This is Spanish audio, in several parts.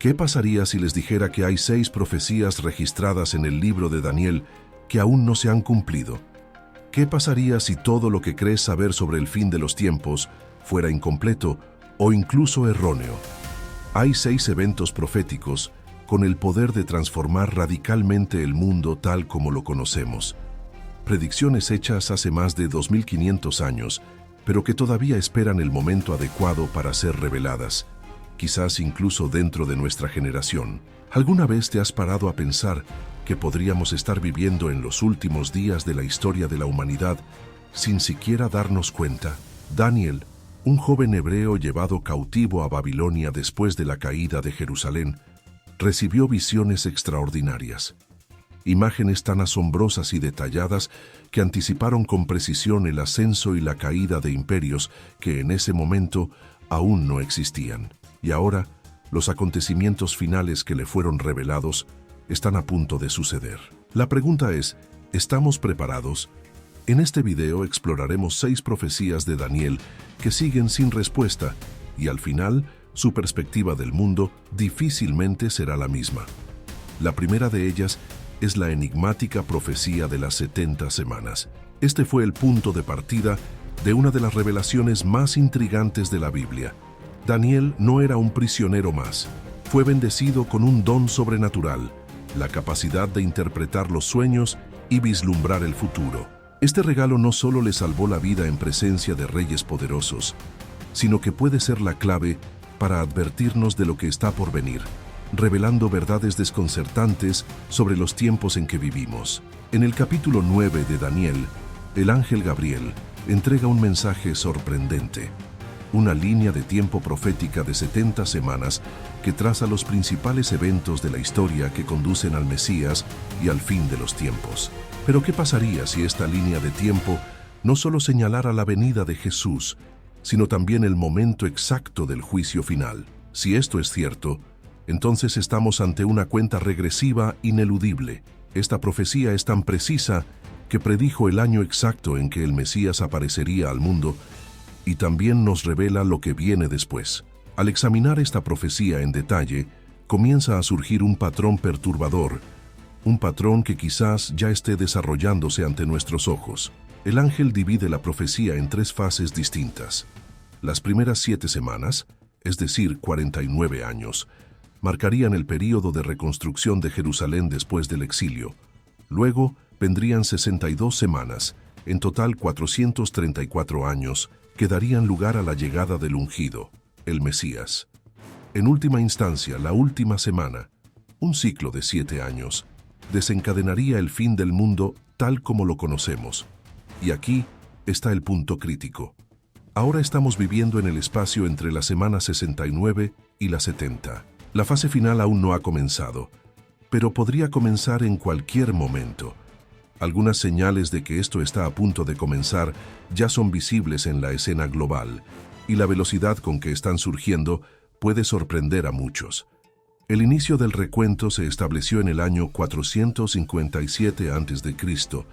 ¿Qué pasaría si les dijera que hay 6 profecías registradas en el libro de Daniel que aún no se han cumplido? ¿Qué pasaría si todo lo que crees saber sobre el fin de los tiempos fuera incompleto o incluso erróneo? Hay 6 eventos proféticos con el poder de transformar radicalmente el mundo tal como lo conocemos. Predicciones hechas hace más de 2500 años, pero que todavía esperan el momento adecuado para ser reveladas, quizás incluso dentro de nuestra generación. ¿Alguna vez te has parado a pensar que podríamos estar viviendo en los últimos días de la historia de la humanidad sin siquiera darnos cuenta? Daniel, un joven hebreo llevado cautivo a Babilonia después de la caída de Jerusalén, recibió visiones extraordinarias. Imágenes tan asombrosas y detalladas que anticiparon con precisión el ascenso y la caída de imperios que en ese momento aún no existían. Y ahora, los acontecimientos finales que le fueron revelados están a punto de suceder. La pregunta es, ¿estamos preparados? En este video exploraremos 6 profecías de Daniel que siguen sin respuesta y al final, su perspectiva del mundo difícilmente será la misma. La primera de ellas es la enigmática profecía de las 70 semanas. Este fue el punto de partida de una de las revelaciones más intrigantes de la Biblia. Daniel no era un prisionero más. Fue bendecido con un don sobrenatural, la capacidad de interpretar los sueños y vislumbrar el futuro. Este regalo no solo le salvó la vida en presencia de reyes poderosos, sino que puede ser la clave para advertirnos de lo que está por venir, revelando verdades desconcertantes sobre los tiempos en que vivimos. En el capítulo 9 de Daniel, el ángel Gabriel entrega un mensaje sorprendente, una línea de tiempo profética de 70 semanas que traza los principales eventos de la historia que conducen al Mesías y al fin de los tiempos. Pero ¿qué pasaría si esta línea de tiempo no solo señalara la venida de Jesús, sino también el momento exacto del juicio final? Si esto es cierto, entonces estamos ante una cuenta regresiva ineludible. Esta profecía es tan precisa que predijo el año exacto en que el Mesías aparecería al mundo y también nos revela lo que viene después. Al examinar esta profecía en detalle, comienza a surgir un patrón perturbador, un patrón que quizás ya esté desarrollándose ante nuestros ojos. El ángel divide la profecía en 3 fases distintas. Las primeras 7 semanas, es decir, 49 años, marcarían el período de reconstrucción de Jerusalén después del exilio. Luego vendrían 62 semanas, en total 434 años, que darían lugar a la llegada del ungido, el Mesías. En última instancia, la última semana, un ciclo de 7 años, desencadenaría el fin del mundo tal como lo conocemos. Y aquí está el punto crítico. Ahora estamos viviendo en el espacio entre la semana 69 y la 70. La fase final aún no ha comenzado, pero podría comenzar en cualquier momento. Algunas señales de que esto está a punto de comenzar ya son visibles en la escena global, y la velocidad con que están surgiendo puede sorprender a muchos. El inicio del recuento se estableció en el año 457 a.C.,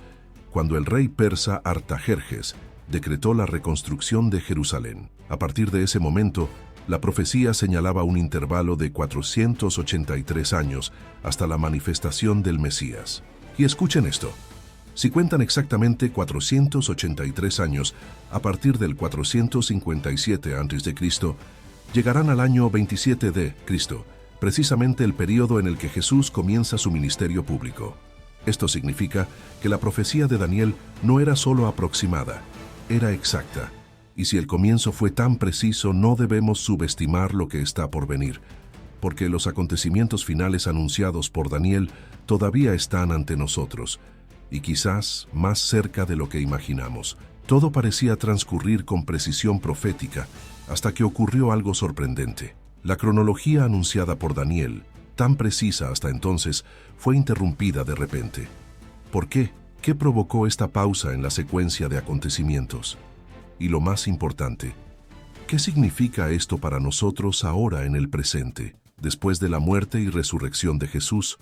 cuando el rey persa Artajerjes decretó la reconstrucción de Jerusalén. A partir de ese momento, la profecía señalaba un intervalo de 483 años hasta la manifestación del Mesías. Y escuchen esto. Si cuentan exactamente 483 años a partir del 457 a.C., llegarán al año 27 de Cristo, precisamente el período en el que Jesús comienza su ministerio público. Esto significa que la profecía de Daniel no era solo aproximada, era exacta. Y si el comienzo fue tan preciso, no debemos subestimar lo que está por venir, porque los acontecimientos finales anunciados por Daniel todavía están ante nosotros, y quizás más cerca de lo que imaginamos. Todo parecía transcurrir con precisión profética, hasta que ocurrió algo sorprendente. La cronología anunciada por Daniel, tan precisa hasta entonces, fue interrumpida de repente. ¿Por qué? ¿Qué provocó esta pausa en la secuencia de acontecimientos? Y lo más importante, ¿qué significa esto para nosotros ahora en el presente? Después de la muerte y resurrección de Jesús,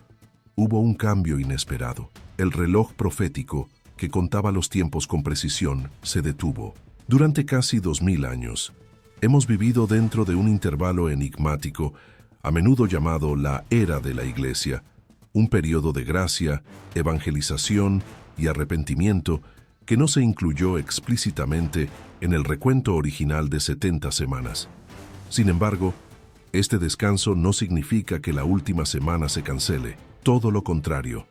hubo un cambio inesperado. El reloj profético, que contaba los tiempos con precisión, se detuvo. Durante casi 2000 años, hemos vivido dentro de un intervalo enigmático, a menudo llamado la era de la Iglesia, un periodo de gracia, evangelización y arrepentimiento que no se incluyó explícitamente en el recuento original de 70 semanas. Sin embargo, este descanso no significa que la última semana se cancele, todo lo contrario.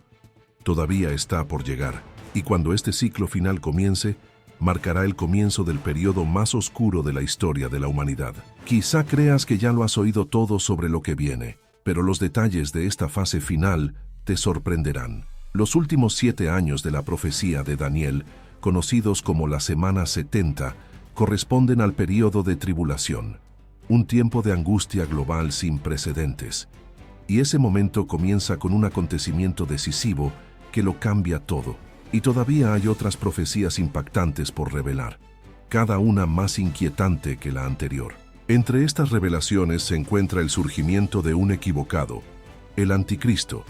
Todavía está por llegar, y cuando este ciclo final comience, marcará el comienzo del periodo más oscuro de la historia de la humanidad. Quizá creas que ya lo has oído todo sobre lo que viene, pero los detalles de esta fase final te sorprenderán. Los últimos 7 años de la profecía de Daniel, conocidos como la semana 70, corresponden al período de tribulación, un tiempo de angustia global sin precedentes. Y ese momento comienza con un acontecimiento decisivo que lo cambia todo. Y todavía hay otras profecías impactantes por revelar, cada una más inquietante que la anterior. Entre estas revelaciones se encuentra el surgimiento de un equivocado, el Anticristo.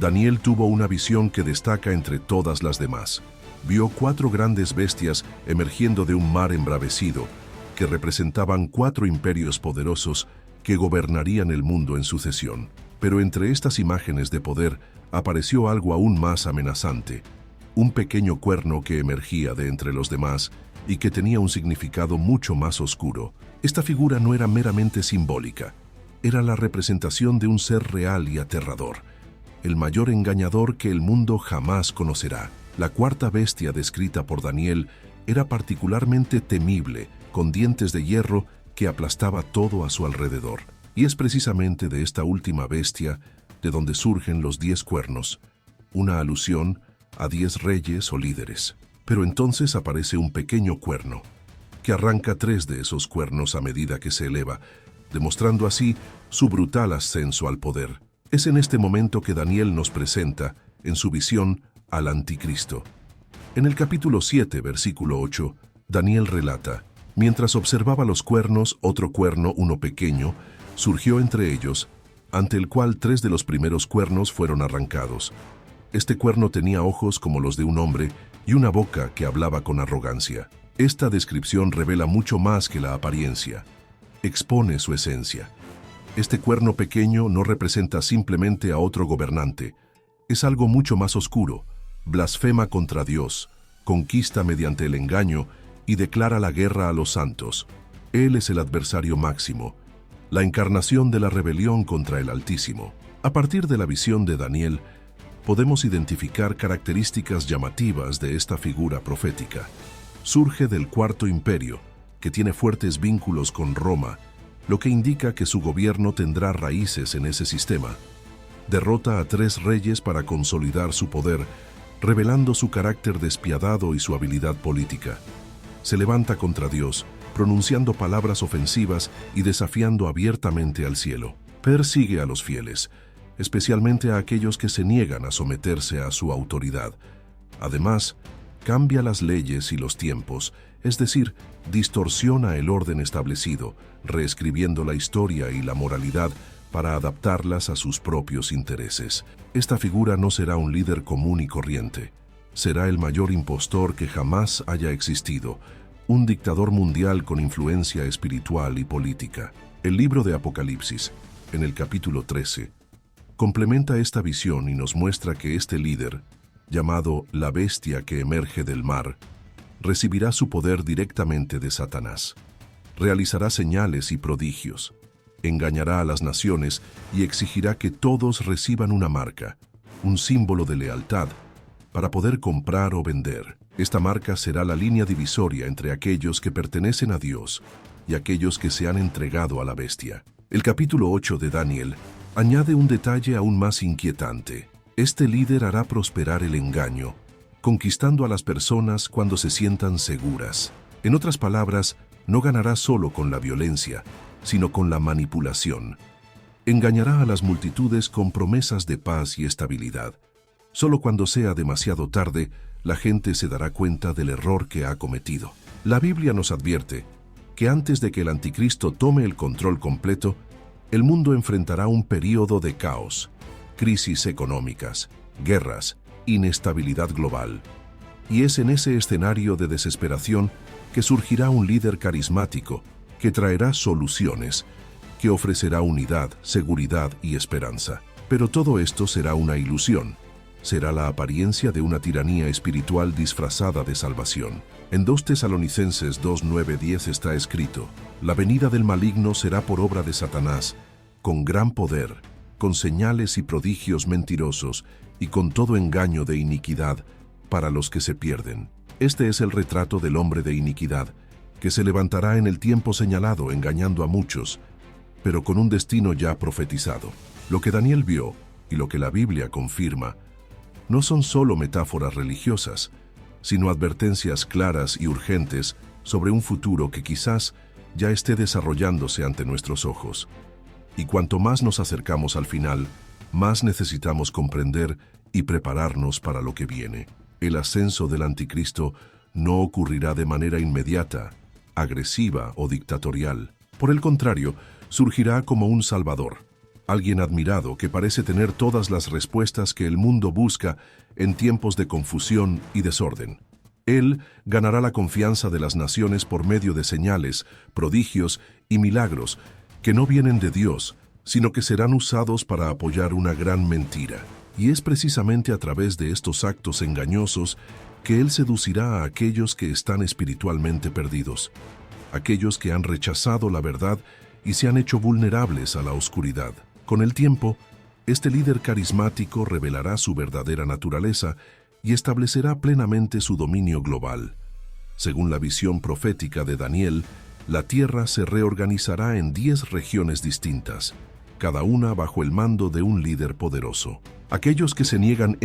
Daniel tuvo una visión que destaca entre todas las demás. Vio 4 grandes bestias emergiendo de un mar embravecido, que representaban 4 imperios poderosos que gobernarían el mundo en sucesión. Pero entre estas imágenes de poder apareció algo aún más amenazante, un pequeño cuerno que emergía de entre los demás y que tenía un significado mucho más oscuro. Esta figura no era meramente simbólica, era la representación de un ser real y aterrador, el mayor engañador que el mundo jamás conocerá. La 4ª bestia descrita por Daniel era particularmente temible, con dientes de hierro que aplastaba todo a su alrededor. Y es precisamente de esta última bestia de donde surgen los 10 cuernos, una alusión a 10 reyes o líderes. Pero entonces aparece un pequeño cuerno, que arranca 3 de esos cuernos a medida que se eleva, demostrando así su brutal ascenso al poder. Es en este momento que Daniel nos presenta, en su visión, al Anticristo. En el capítulo 7, versículo 8, Daniel relata: mientras observaba los cuernos, otro cuerno, uno pequeño, surgió entre ellos, ante el cual 3 de los primeros cuernos fueron arrancados. Este cuerno tenía ojos como los de un hombre y una boca que hablaba con arrogancia. Esta descripción revela mucho más que la apariencia. Expone su esencia. Este cuerno pequeño no representa simplemente a otro gobernante. Es algo mucho más oscuro. Blasfema contra Dios, conquista mediante el engaño y declara la guerra a los santos. Él es el adversario máximo, la encarnación de la rebelión contra el Altísimo. A partir de la visión de Daniel, podemos identificar características llamativas de esta figura profética. Surge del 4º imperio, que tiene fuertes vínculos con Roma, lo que indica que su gobierno tendrá raíces en ese sistema. Derrota a 3 reyes para consolidar su poder, revelando su carácter despiadado y su habilidad política. Se levanta contra Dios, pronunciando palabras ofensivas y desafiando abiertamente al cielo. Persigue a los fieles, especialmente a aquellos que se niegan a someterse a su autoridad. Además, cambia las leyes y los tiempos, es decir, distorsiona el orden establecido, reescribiendo la historia y la moralidad para adaptarlas a sus propios intereses. Esta figura no será un líder común y corriente. Será el mayor impostor que jamás haya existido, un dictador mundial con influencia espiritual y política. El libro de Apocalipsis, en el capítulo 13, complementa esta visión y nos muestra que este líder, llamado la bestia que emerge del mar, recibirá su poder directamente de Satanás. Realizará señales y prodigios, engañará a las naciones y exigirá que todos reciban una marca, un símbolo de lealtad, para poder comprar o vender. Esta marca será la línea divisoria entre aquellos que pertenecen a Dios y aquellos que se han entregado a la bestia. El capítulo 8 de Daniel añade un detalle aún más inquietante. Este líder hará prosperar el engaño, conquistando a las personas cuando se sientan seguras. En otras palabras, no ganará solo con la violencia, sino con la manipulación. Engañará a las multitudes con promesas de paz y estabilidad. Solo cuando sea demasiado tarde, la gente se dará cuenta del error que ha cometido. La Biblia nos advierte que antes de que el Anticristo tome el control completo, el mundo enfrentará un período de caos, crisis económicas, guerras, inestabilidad global. Y es en ese escenario de desesperación que surgirá un líder carismático que traerá soluciones, que ofrecerá unidad, seguridad y esperanza. Pero todo esto será una ilusión. Será la apariencia de una tiranía espiritual disfrazada de salvación. En 2 Tesalonicenses 2:9-10 está escrito: la venida del maligno será por obra de Satanás, con gran poder, con señales y prodigios mentirosos y con todo engaño de iniquidad para los que se pierden. Este es el retrato del hombre de iniquidad, que se levantará en el tiempo señalado engañando a muchos, pero con un destino ya profetizado. Lo que Daniel vio y lo que la Biblia confirma no son solo metáforas religiosas, sino advertencias claras y urgentes sobre un futuro que quizás ya esté desarrollándose ante nuestros ojos. Y cuanto más nos acercamos al final, más necesitamos comprender y prepararnos para lo que viene. El ascenso del anticristo no ocurrirá de manera inmediata, agresiva o dictatorial. Por el contrario, surgirá como un salvador, alguien admirado que parece tener todas las respuestas que el mundo busca en tiempos de confusión y desorden. Él ganará la confianza de las naciones por medio de señales, prodigios y milagros que no vienen de Dios, sino que serán usados para apoyar una gran mentira. Y es precisamente a través de estos actos engañosos que Él seducirá a aquellos que están espiritualmente perdidos, aquellos que han rechazado la verdad y se han hecho vulnerables a la oscuridad. Con el tiempo, este líder carismático revelará su verdadera naturaleza y establecerá plenamente su dominio global. Según la visión profética de Daniel, la tierra se reorganizará en 10 regiones distintas, cada una bajo el mando de un líder poderoso. Aquellos que se niegan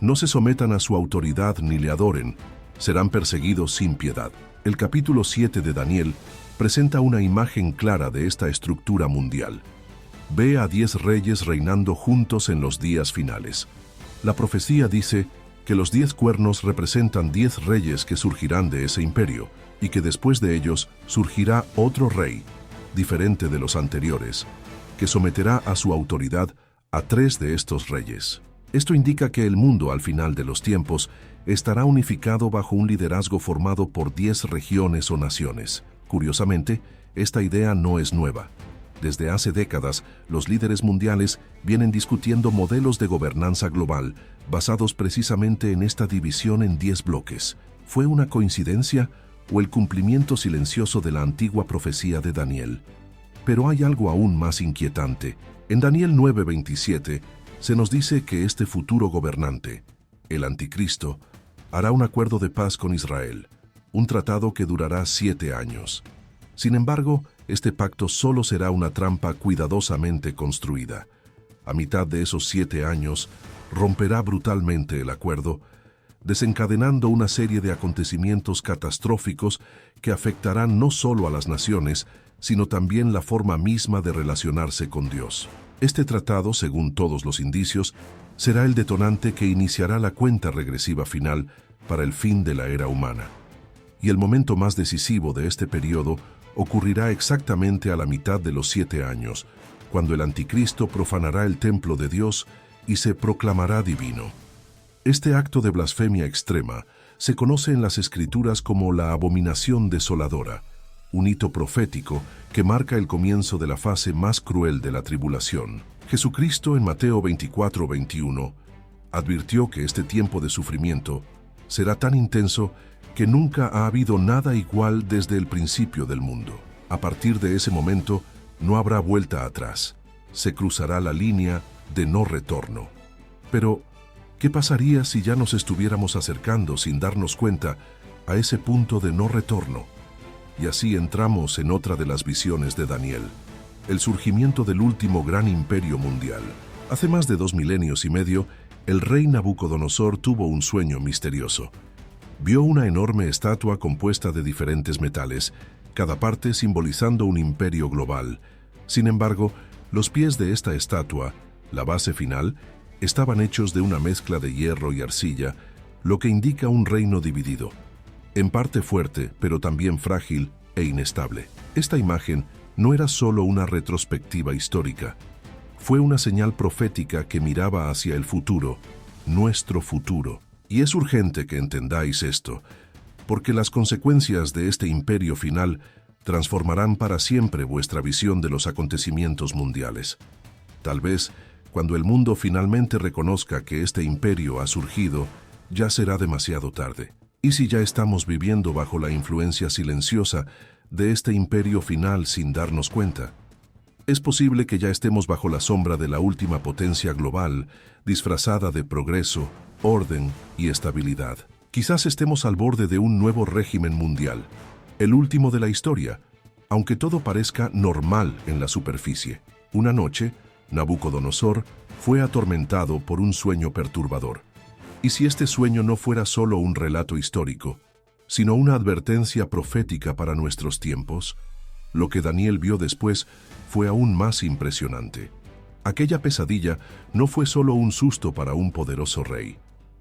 no se sometan a su autoridad ni le adoren, serán perseguidos sin piedad. El capítulo 7 de Daniel presenta una imagen clara de esta estructura mundial. Ve a 10 reyes reinando juntos en los días finales. La profecía dice que los 10 cuernos representan 10 reyes que surgirán de ese imperio, y que después de ellos surgirá otro rey, diferente de los anteriores, que someterá a su autoridad a 3 de estos reyes. Esto indica que el mundo al final de los tiempos estará unificado bajo un liderazgo formado por 10 regiones o naciones. Curiosamente, esta idea no es nueva. Desde hace décadas, los líderes mundiales vienen discutiendo modelos de gobernanza global basados precisamente en esta división en 10 bloques. ¿Fue una coincidencia o el cumplimiento silencioso de la antigua profecía de Daniel? Pero hay algo aún más inquietante. En Daniel 9:27 se nos dice que este futuro gobernante, el anticristo, hará un acuerdo de paz con Israel, un tratado que durará 7 años. Sin embargo, este pacto solo será una trampa cuidadosamente construida. A mitad de esos 7 años, romperá brutalmente el acuerdo, desencadenando una serie de acontecimientos catastróficos que afectarán no solo a las naciones, sino también la forma misma de relacionarse con Dios. Este tratado, según todos los indicios, será el detonante que iniciará la cuenta regresiva final para el fin de la era humana. Y el momento más decisivo de este periodo ocurrirá exactamente a la mitad de los 7 años, cuando el anticristo profanará el templo de Dios y se proclamará divino. Este acto de blasfemia extrema se conoce en las Escrituras como la abominación desoladora, un hito profético que marca el comienzo de la fase más cruel de la tribulación. Jesucristo en Mateo 24:21 advirtió que este tiempo de sufrimiento será tan intenso que nunca ha habido nada igual desde el principio del mundo. A partir de ese momento no habrá vuelta atrás. Se cruzará la línea de no retorno. Pero, ¿qué pasaría si ya nos estuviéramos acercando sin darnos cuenta a ese punto de no retorno? Y así entramos en otra de las visiones de Daniel, el surgimiento del último gran imperio mundial. Hace más de 2 milenios y medio, el rey Nabucodonosor tuvo un sueño misterioso. Vio una enorme estatua compuesta de diferentes metales, cada parte simbolizando un imperio global. Sin embargo, los pies de esta estatua, la base final, estaban hechos de una mezcla de hierro y arcilla, lo que indica un reino dividido, en parte fuerte, pero también frágil e inestable. Esta imagen no era solo una retrospectiva histórica, fue una señal profética que miraba hacia el futuro, nuestro futuro. Y es urgente que entendáis esto, porque las consecuencias de este imperio final transformarán para siempre vuestra visión de los acontecimientos mundiales. Tal vez, cuando el mundo finalmente reconozca que este imperio ha surgido, ya será demasiado tarde. ¿Y si ya estamos viviendo bajo la influencia silenciosa de este imperio final sin darnos cuenta? Es posible que ya estemos bajo la sombra de la última potencia global, disfrazada de progreso, orden y estabilidad. Quizás estemos al borde de un nuevo régimen mundial, el último de la historia, aunque todo parezca normal en la superficie. Una noche, Nabucodonosor fue atormentado por un sueño perturbador. ¿Y si este sueño no fuera solo un relato histórico, sino una advertencia profética para nuestros tiempos? Lo que Daniel vio después fue aún más impresionante. Aquella pesadilla no fue solo un susto para un poderoso rey,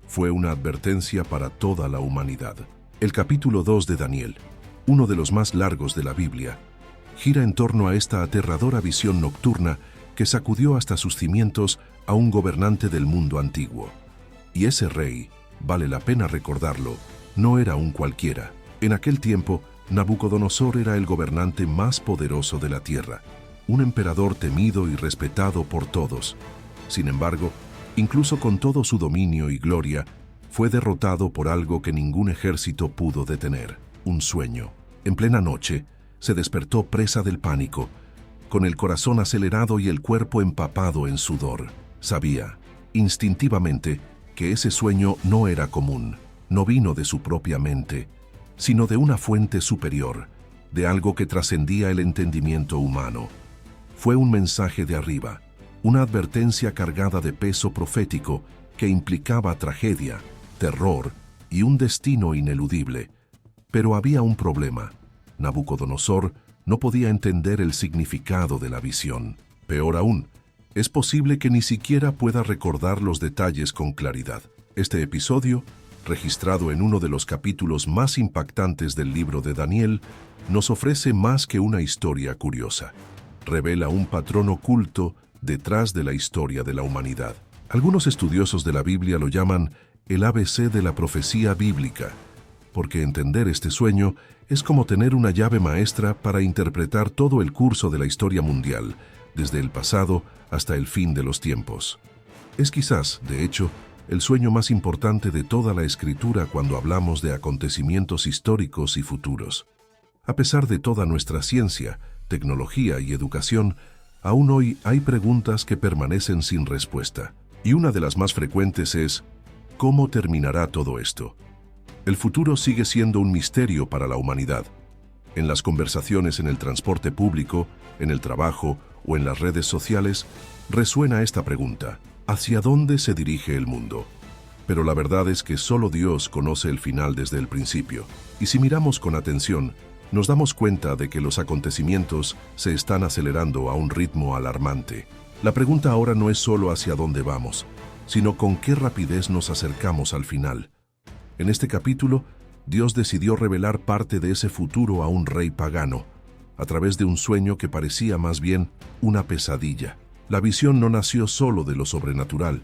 fue una advertencia para toda la humanidad. El capítulo 2 de Daniel, uno de los más largos de la Biblia, gira en torno a esta aterradora visión nocturna que sacudió hasta sus cimientos a un gobernante del mundo antiguo. Y ese rey, vale la pena recordarlo, no era un cualquiera. En aquel tiempo, Nabucodonosor era el gobernante más poderoso de la tierra, un emperador temido y respetado por todos. Sin embargo, incluso con todo su dominio y gloria, fue derrotado por algo que ningún ejército pudo detener: un sueño. En plena noche, se despertó presa del pánico, con el corazón acelerado y el cuerpo empapado en sudor. Sabía, instintivamente, que ese sueño no era común, no vino de su propia mente, sino de una fuente superior, de algo que trascendía el entendimiento humano. Fue un mensaje de arriba, una advertencia cargada de peso profético que implicaba tragedia, terror y un destino ineludible. Pero había un problema. Nabucodonosor no podía entender el significado de la visión. Peor aún, es posible que ni siquiera pueda recordar los detalles con claridad. Este episodio, registrado en uno de los capítulos más impactantes del libro de Daniel, nos ofrece más que una historia curiosa. Revela un patrón oculto detrás de la historia de la humanidad. Algunos estudiosos de la Biblia lo llaman el ABC de la profecía bíblica, porque entender este sueño es como tener una llave maestra para interpretar todo el curso de la historia mundial, desde el pasado hasta el fin de los tiempos. Es quizás, de hecho, el sueño más importante de toda la Escritura cuando hablamos de acontecimientos históricos y futuros. A pesar de toda nuestra ciencia, tecnología y educación, aún hoy hay preguntas que permanecen sin respuesta. Y una de las más frecuentes es: ¿cómo terminará todo esto? El futuro sigue siendo un misterio para la humanidad. En las conversaciones en el transporte público, en el trabajo o en las redes sociales, resuena esta pregunta: ¿hacia dónde se dirige el mundo? Pero la verdad es que solo Dios conoce el final desde el principio. Y si miramos con atención, nos damos cuenta de que los acontecimientos se están acelerando a un ritmo alarmante. La pregunta ahora no es solo hacia dónde vamos, sino con qué rapidez nos acercamos al final. En este capítulo, Dios decidió revelar parte de ese futuro a un rey pagano, a través de un sueño que parecía más bien una pesadilla. La visión no nació solo de lo sobrenatural,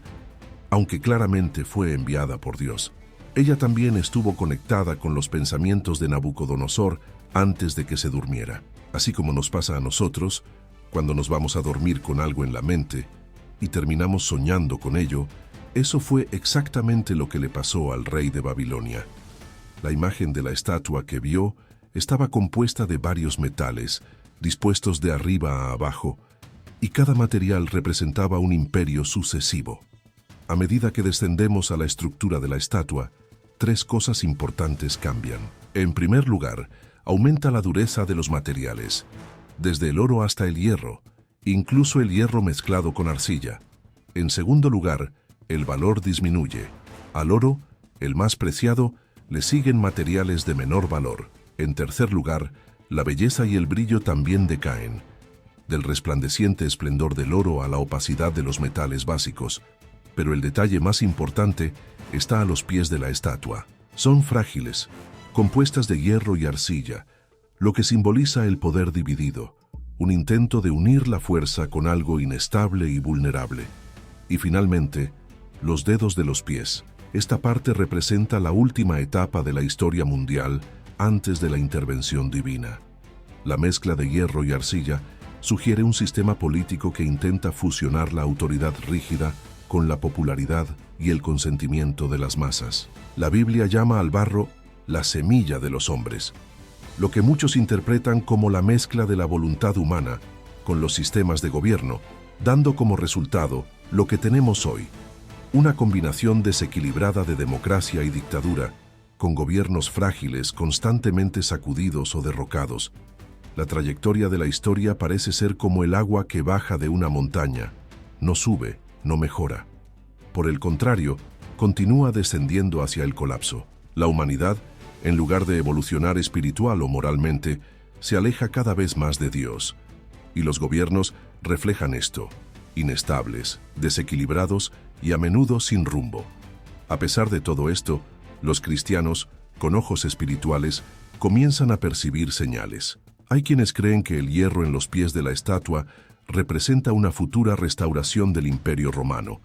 aunque claramente fue enviada por Dios. Ella también estuvo conectada con los pensamientos de Nabucodonosor antes de que se durmiera. Así como nos pasa a nosotros, cuando nos vamos a dormir con algo en la mente y terminamos soñando con ello, eso fue exactamente lo que le pasó al rey de Babilonia. La imagen de la estatua que vio estaba compuesta de varios metales, dispuestos de arriba a abajo, y cada material representaba un imperio sucesivo. A medida que descendemos a la estructura de la estatua, tres cosas importantes cambian. En primer lugar, aumenta la dureza de los materiales, desde el oro hasta el hierro, incluso el hierro mezclado con arcilla. En segundo lugar, el valor disminuye. Al oro, el más preciado, le siguen materiales de menor valor. En tercer lugar, la belleza y el brillo también decaen, del resplandeciente esplendor del oro a la opacidad de los metales básicos. Pero el detalle más importante está a los pies de la estatua. Son frágiles, compuestas de hierro y arcilla, lo que simboliza el poder dividido, un intento de unir la fuerza con algo inestable y vulnerable. Y finalmente, los dedos de los pies. Esta parte representa la última etapa de la historia mundial antes de la intervención divina. La mezcla de hierro y arcilla sugiere un sistema político que intenta fusionar la autoridad rígida con la popularidad y el consentimiento de las masas. La Biblia llama al barro la semilla de los hombres, lo que muchos interpretan como la mezcla de la voluntad humana con los sistemas de gobierno, dando como resultado lo que tenemos hoy, una combinación desequilibrada de democracia y dictadura, con gobiernos frágiles constantemente sacudidos o derrocados. La trayectoria de la historia parece ser como el agua que baja de una montaña, no sube, no mejora. Por el contrario, continúa descendiendo hacia el colapso. La humanidad, en lugar de evolucionar espiritual o moralmente, se aleja cada vez más de Dios. Y los gobiernos reflejan esto, inestables, desequilibrados y a menudo sin rumbo. A pesar de todo esto, los cristianos, con ojos espirituales, comienzan a percibir señales. Hay quienes creen que el hierro en los pies de la estatua representa una futura restauración del Imperio Romano,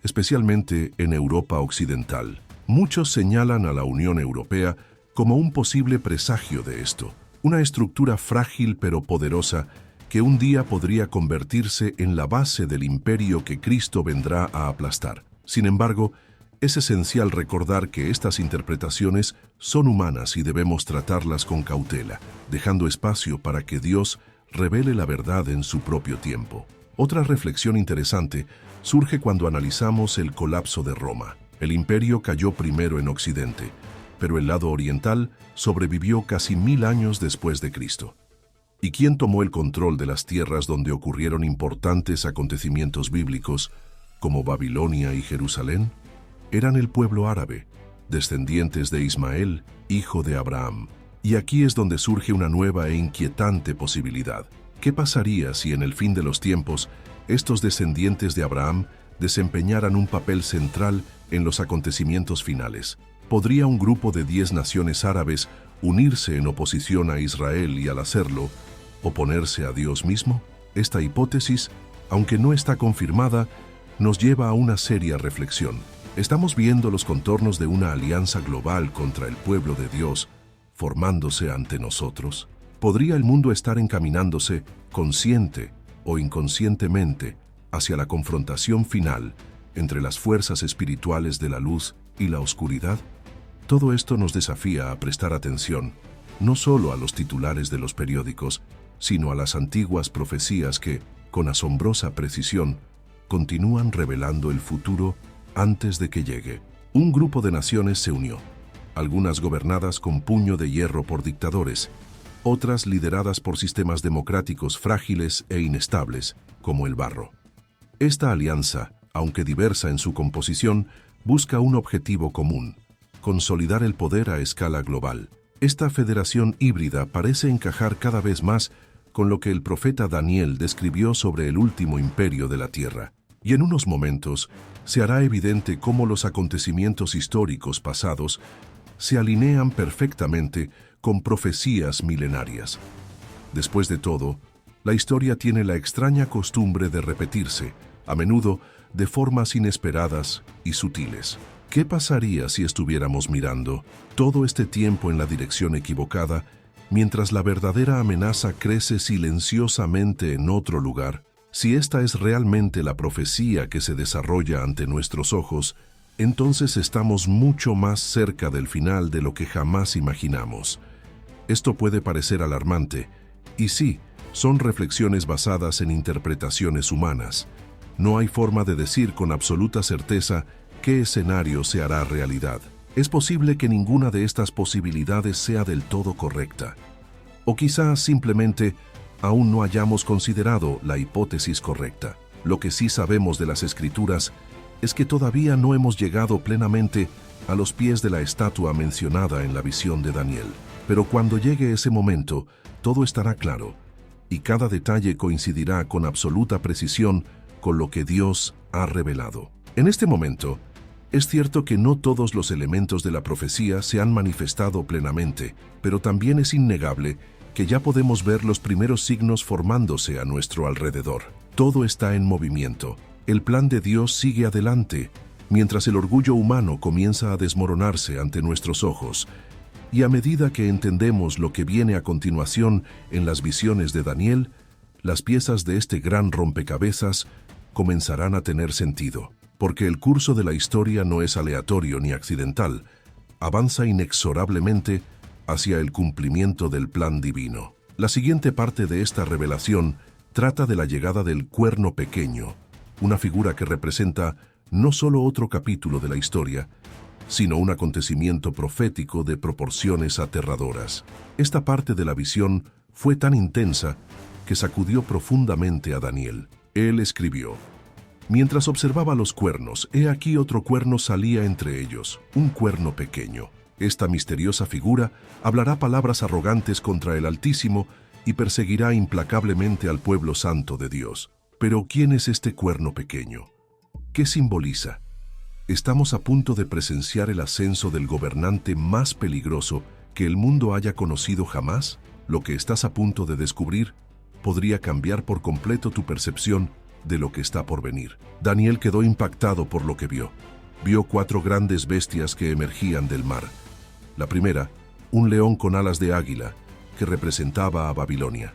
especialmente en Europa Occidental. Muchos señalan a la Unión Europea como un posible presagio de esto, una estructura frágil pero poderosa que un día podría convertirse en la base del imperio que Cristo vendrá a aplastar. Sin embargo, es esencial recordar que estas interpretaciones son humanas y debemos tratarlas con cautela, dejando espacio para que Dios revele la verdad en su propio tiempo. Otra reflexión interesante surge cuando analizamos el colapso de Roma. El imperio cayó primero en Occidente, pero el lado oriental sobrevivió casi 1000 años después de Cristo. ¿Y quién tomó el control de las tierras donde ocurrieron importantes acontecimientos bíblicos, como Babilonia y Jerusalén? Eran el pueblo árabe, descendientes de Ismael, hijo de Abraham. Y aquí es donde surge una nueva e inquietante posibilidad. ¿Qué pasaría si en el fin de los tiempos estos descendientes de Abraham desempeñaran un papel central en los acontecimientos finales? ¿Podría un grupo de 10 naciones árabes unirse en oposición a Israel y al hacerlo, oponerse a Dios mismo? Esta hipótesis, aunque no está confirmada, nos lleva a una seria reflexión. Estamos viendo los contornos de una alianza global contra el pueblo de Dios formándose ante nosotros. ¿Podría el mundo estar encaminándose, consciente o inconscientemente, hacia la confrontación final entre las fuerzas espirituales de la luz y la oscuridad? Todo esto nos desafía a prestar atención, no solo a los titulares de los periódicos, sino a las antiguas profecías que, con asombrosa precisión, continúan revelando el futuro antes de que llegue. Un grupo de naciones se unió, algunas gobernadas con puño de hierro por dictadores, otras lideradas por sistemas democráticos frágiles e inestables, como el barro. Esta alianza, aunque diversa en su composición, busca un objetivo común: consolidar el poder a escala global. Esta federación híbrida parece encajar cada vez más con lo que el profeta Daniel describió sobre el último imperio de la tierra. Y en unos momentos se hará evidente cómo los acontecimientos históricos pasados se alinean perfectamente con profecías milenarias. Después de todo, la historia tiene la extraña costumbre de repetirse, a menudo de formas inesperadas y sutiles. ¿Qué pasaría si estuviéramos mirando todo este tiempo en la dirección equivocada, mientras la verdadera amenaza crece silenciosamente en otro lugar? Si esta es realmente la profecía que se desarrolla ante nuestros ojos, entonces estamos mucho más cerca del final de lo que jamás imaginamos. Esto puede parecer alarmante, y sí, son reflexiones basadas en interpretaciones humanas. No hay forma de decir con absoluta certeza qué escenario se hará realidad. Es posible que ninguna de estas posibilidades sea del todo correcta. O quizás simplemente aún no hayamos considerado la hipótesis correcta. Lo que sí sabemos de las Escrituras es que todavía no hemos llegado plenamente a los pies de la estatua mencionada en la visión de Daniel. Pero cuando llegue ese momento, todo estará claro, y cada detalle coincidirá con absoluta precisión con lo que Dios ha revelado. En este momento, es cierto que no todos los elementos de la profecía se han manifestado plenamente, pero también es innegable que ya podemos ver los primeros signos formándose a nuestro alrededor. Todo está en movimiento. El plan de Dios sigue adelante, mientras el orgullo humano comienza a desmoronarse ante nuestros ojos, Y a medida que entendemos lo que viene a continuación en las visiones de Daniel, las piezas de este gran rompecabezas comenzarán a tener sentido, porque el curso de la historia no es aleatorio ni accidental, avanza inexorablemente hacia el cumplimiento del plan divino. La siguiente parte de esta revelación trata de la llegada del cuerno pequeño, una figura que representa no solo otro capítulo de la historia, sino un acontecimiento profético de proporciones aterradoras. Esta parte de la visión fue tan intensa que sacudió profundamente a Daniel. Él escribió: mientras observaba los cuernos, he aquí otro cuerno salía entre ellos, un cuerno pequeño. Esta misteriosa figura hablará palabras arrogantes contra el Altísimo y perseguirá implacablemente al pueblo santo de Dios. Pero ¿quién es este cuerno pequeño? ¿Qué simboliza? Estamos a punto de presenciar el ascenso del gobernante más peligroso que el mundo haya conocido jamás. Lo que estás a punto de descubrir podría cambiar por completo tu percepción de lo que está por venir. Daniel quedó impactado por lo que vio. Vio 4 grandes bestias que emergían del mar. La primera, un león con alas de águila, que representaba a Babilonia.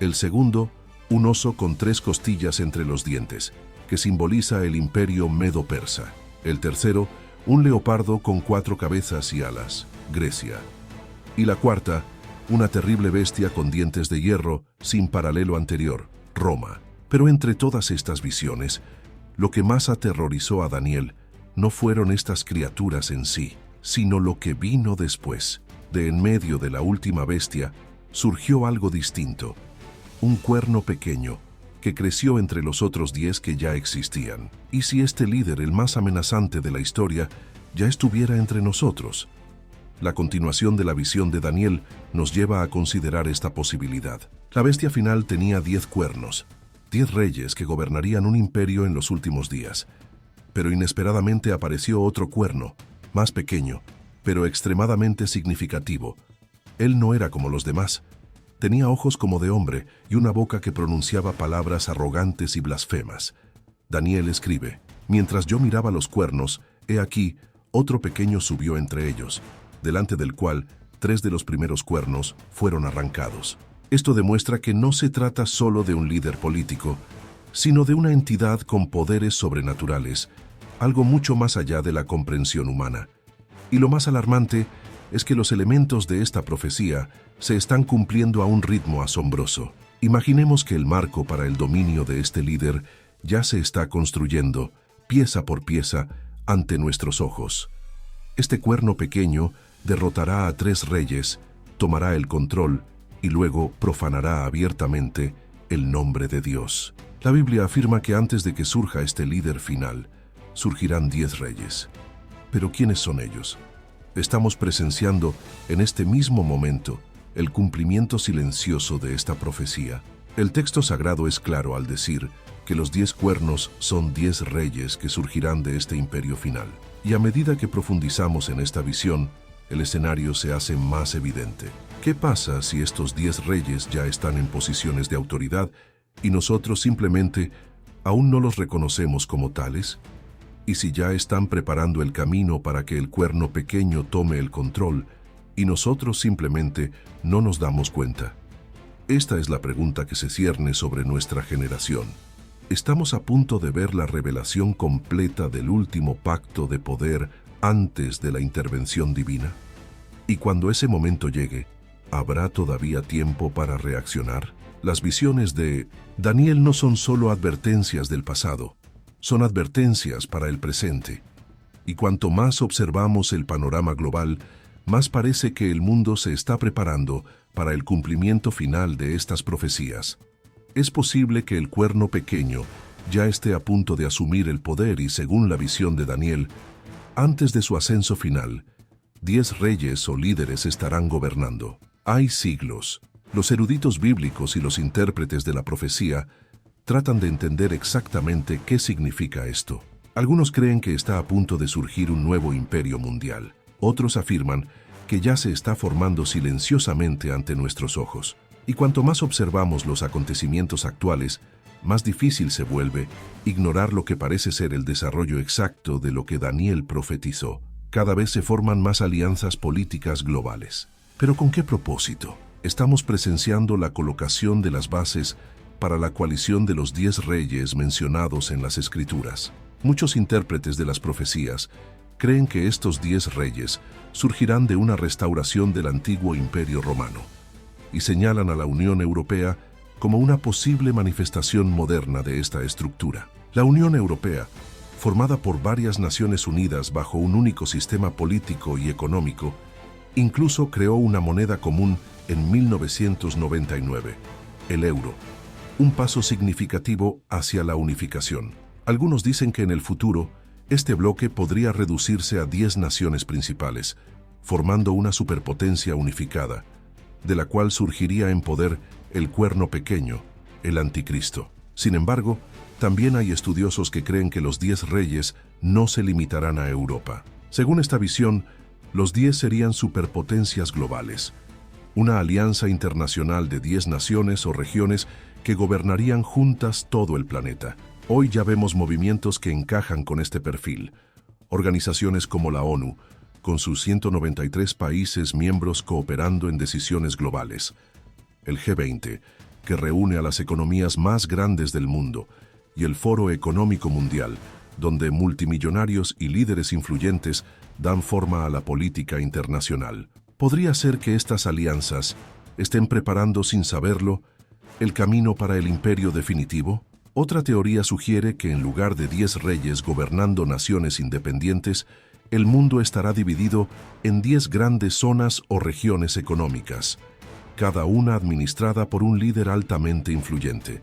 El segundo, un oso con 3 costillas entre los dientes, que simboliza el imperio medo-persa. El tercero, un leopardo con 4 cabezas y alas, Grecia. Y la cuarta, una terrible bestia con dientes de hierro, sin paralelo anterior, Roma. Pero entre todas estas visiones, lo que más aterrorizó a Daniel no fueron estas criaturas en sí, sino lo que vino después. De en medio de la última bestia, surgió algo distinto, un cuerno pequeño, que creció entre los otros 10 que ya existían. ¿Y si este líder, el más amenazante de la historia, ya estuviera entre nosotros? La continuación de la visión de Daniel nos lleva a considerar esta posibilidad. La bestia final tenía 10 cuernos, 10 reyes que gobernarían un imperio en los últimos días. Pero inesperadamente apareció otro cuerno, más pequeño, pero extremadamente significativo. Él no era como los demás. Tenía ojos como de hombre y una boca que pronunciaba palabras arrogantes y blasfemas. Daniel escribe: mientras yo miraba los cuernos, he aquí, otro pequeño subió entre ellos, delante del cual 3 de los primeros cuernos fueron arrancados. Esto demuestra que no se trata solo de un líder político, sino de una entidad con poderes sobrenaturales, algo mucho más allá de la comprensión humana. Y lo más alarmante es que los elementos de esta profecía se están cumpliendo a un ritmo asombroso. Imaginemos que el marco para el dominio de este líder ya se está construyendo, pieza por pieza, ante nuestros ojos. Este cuerno pequeño derrotará a 3 reyes, tomará el control y luego profanará abiertamente el nombre de Dios. La Biblia afirma que antes de que surja este líder final, surgirán 10 reyes. ¿Pero quiénes son ellos? Estamos presenciando en este mismo momento el cumplimiento silencioso de esta profecía. El texto sagrado es claro al decir que los 10 cuernos son 10 reyes que surgirán de este imperio final. Y a medida que profundizamos en esta visión, el escenario se hace más evidente. ¿Qué pasa si estos 10 reyes ya están en posiciones de autoridad y nosotros simplemente aún no los reconocemos como tales? ¿Y si ya están preparando el camino para que el cuerno pequeño tome el control y nosotros simplemente no nos damos cuenta? Esta es la pregunta que se cierne sobre nuestra generación. ¿Estamos a punto de ver la revelación completa del último pacto de poder antes de la intervención divina? Y cuando ese momento llegue, ¿habrá todavía tiempo para reaccionar? Las visiones de Daniel no son solo advertencias del pasado, son advertencias para el presente. Y cuanto más observamos el panorama global, más parece que el mundo se está preparando para el cumplimiento final de estas profecías. Es posible que el cuerno pequeño ya esté a punto de asumir el poder y, según la visión de Daniel, antes de su ascenso final, 10 reyes o líderes estarán gobernando. Hay siglos. Los eruditos bíblicos y los intérpretes de la profecía tratan de entender exactamente qué significa esto. Algunos creen que está a punto de surgir un nuevo imperio mundial. Otros afirman que ya se está formando silenciosamente ante nuestros ojos. Y cuanto más observamos los acontecimientos actuales, más difícil se vuelve ignorar lo que parece ser el desarrollo exacto de lo que Daniel profetizó. Cada vez se forman más alianzas políticas globales. ¿Pero con qué propósito? Estamos presenciando la colocación de las bases para la coalición de los 10 reyes mencionados en las Escrituras. Muchos intérpretes de las profecías creen que estos 10 reyes surgirán de una restauración del antiguo Imperio Romano y señalan a la Unión Europea como una posible manifestación moderna de esta estructura. La Unión Europea, formada por varias naciones unidas bajo un único sistema político y económico, incluso creó una moneda común en 1999, el euro, un paso significativo hacia la unificación. Algunos dicen que en el futuro, este bloque podría reducirse a 10 naciones principales, formando una superpotencia unificada, de la cual surgiría en poder el cuerno pequeño, el anticristo. Sin embargo, también hay estudiosos que creen que los 10 reyes no se limitarán a Europa. Según esta visión, los 10 serían superpotencias globales, una alianza internacional de 10 naciones o regiones que gobernarían juntas todo el planeta. Hoy ya vemos movimientos que encajan con este perfil. Organizaciones como la ONU, con sus 193 países miembros cooperando en decisiones globales. El G20, que reúne a las economías más grandes del mundo, y el Foro Económico Mundial, donde multimillonarios y líderes influyentes dan forma a la política internacional. ¿Podría ser que estas alianzas estén preparando sin saberlo el camino para el imperio definitivo? Otra teoría sugiere que en lugar de 10 reyes gobernando naciones independientes, el mundo estará dividido en 10 grandes zonas o regiones económicas, cada una administrada por un líder altamente influyente.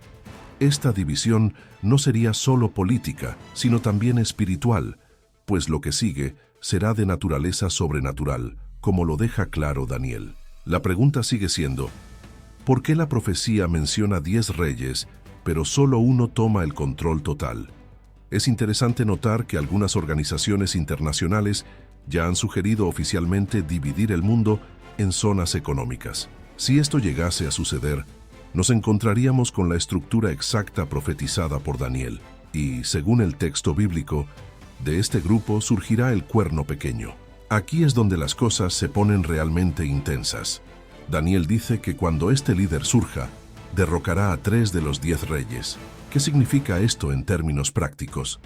Esta división no sería solo política, sino también espiritual, pues lo que sigue será de naturaleza sobrenatural, como lo deja claro Daniel. La pregunta sigue siendo, ¿por qué la profecía menciona 10 reyes, pero solo uno toma el control total? Es interesante notar que algunas organizaciones internacionales ya han sugerido oficialmente dividir el mundo en zonas económicas. Si esto llegase a suceder, nos encontraríamos con la estructura exacta profetizada por Daniel, y, según el texto bíblico, de este grupo surgirá el cuerno pequeño. Aquí es donde las cosas se ponen realmente intensas. Daniel dice que cuando este líder surja, derrocará a 3 de los 10 reyes. ¿Qué significa esto en términos prácticos?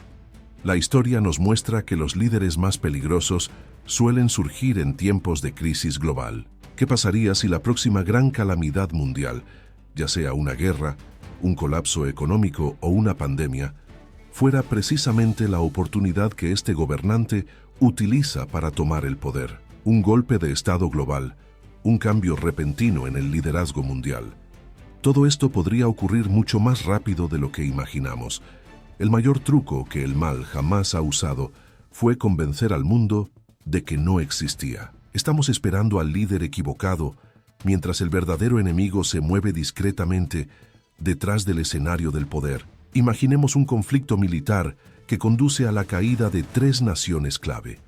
La historia nos muestra que los líderes más peligrosos suelen surgir en tiempos de crisis global. ¿Qué pasaría si la próxima gran calamidad mundial, ya sea una guerra, un colapso económico o una pandemia, fuera precisamente la oportunidad que este gobernante utiliza para tomar el poder? Un golpe de estado global, un cambio repentino en el liderazgo mundial. Todo esto podría ocurrir mucho más rápido de lo que imaginamos. El mayor truco que el mal jamás ha usado fue convencer al mundo de que no existía. Estamos esperando al líder equivocado, mientras el verdadero enemigo se mueve discretamente detrás del escenario del poder. Imaginemos un conflicto militar que conduce a la caída de 3 naciones clave,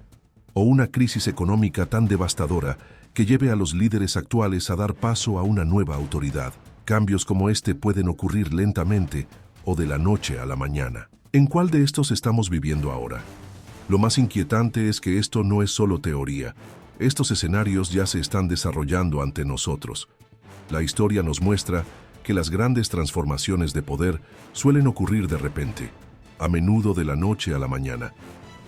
o una crisis económica tan devastadora que lleve a los líderes actuales a dar paso a una nueva autoridad. Cambios como este pueden ocurrir lentamente o de la noche a la mañana. ¿En cuál de estos estamos viviendo ahora? Lo más inquietante es que esto no es solo teoría. Estos escenarios ya se están desarrollando ante nosotros. La historia nos muestra que las grandes transformaciones de poder suelen ocurrir de repente, a menudo de la noche a la mañana.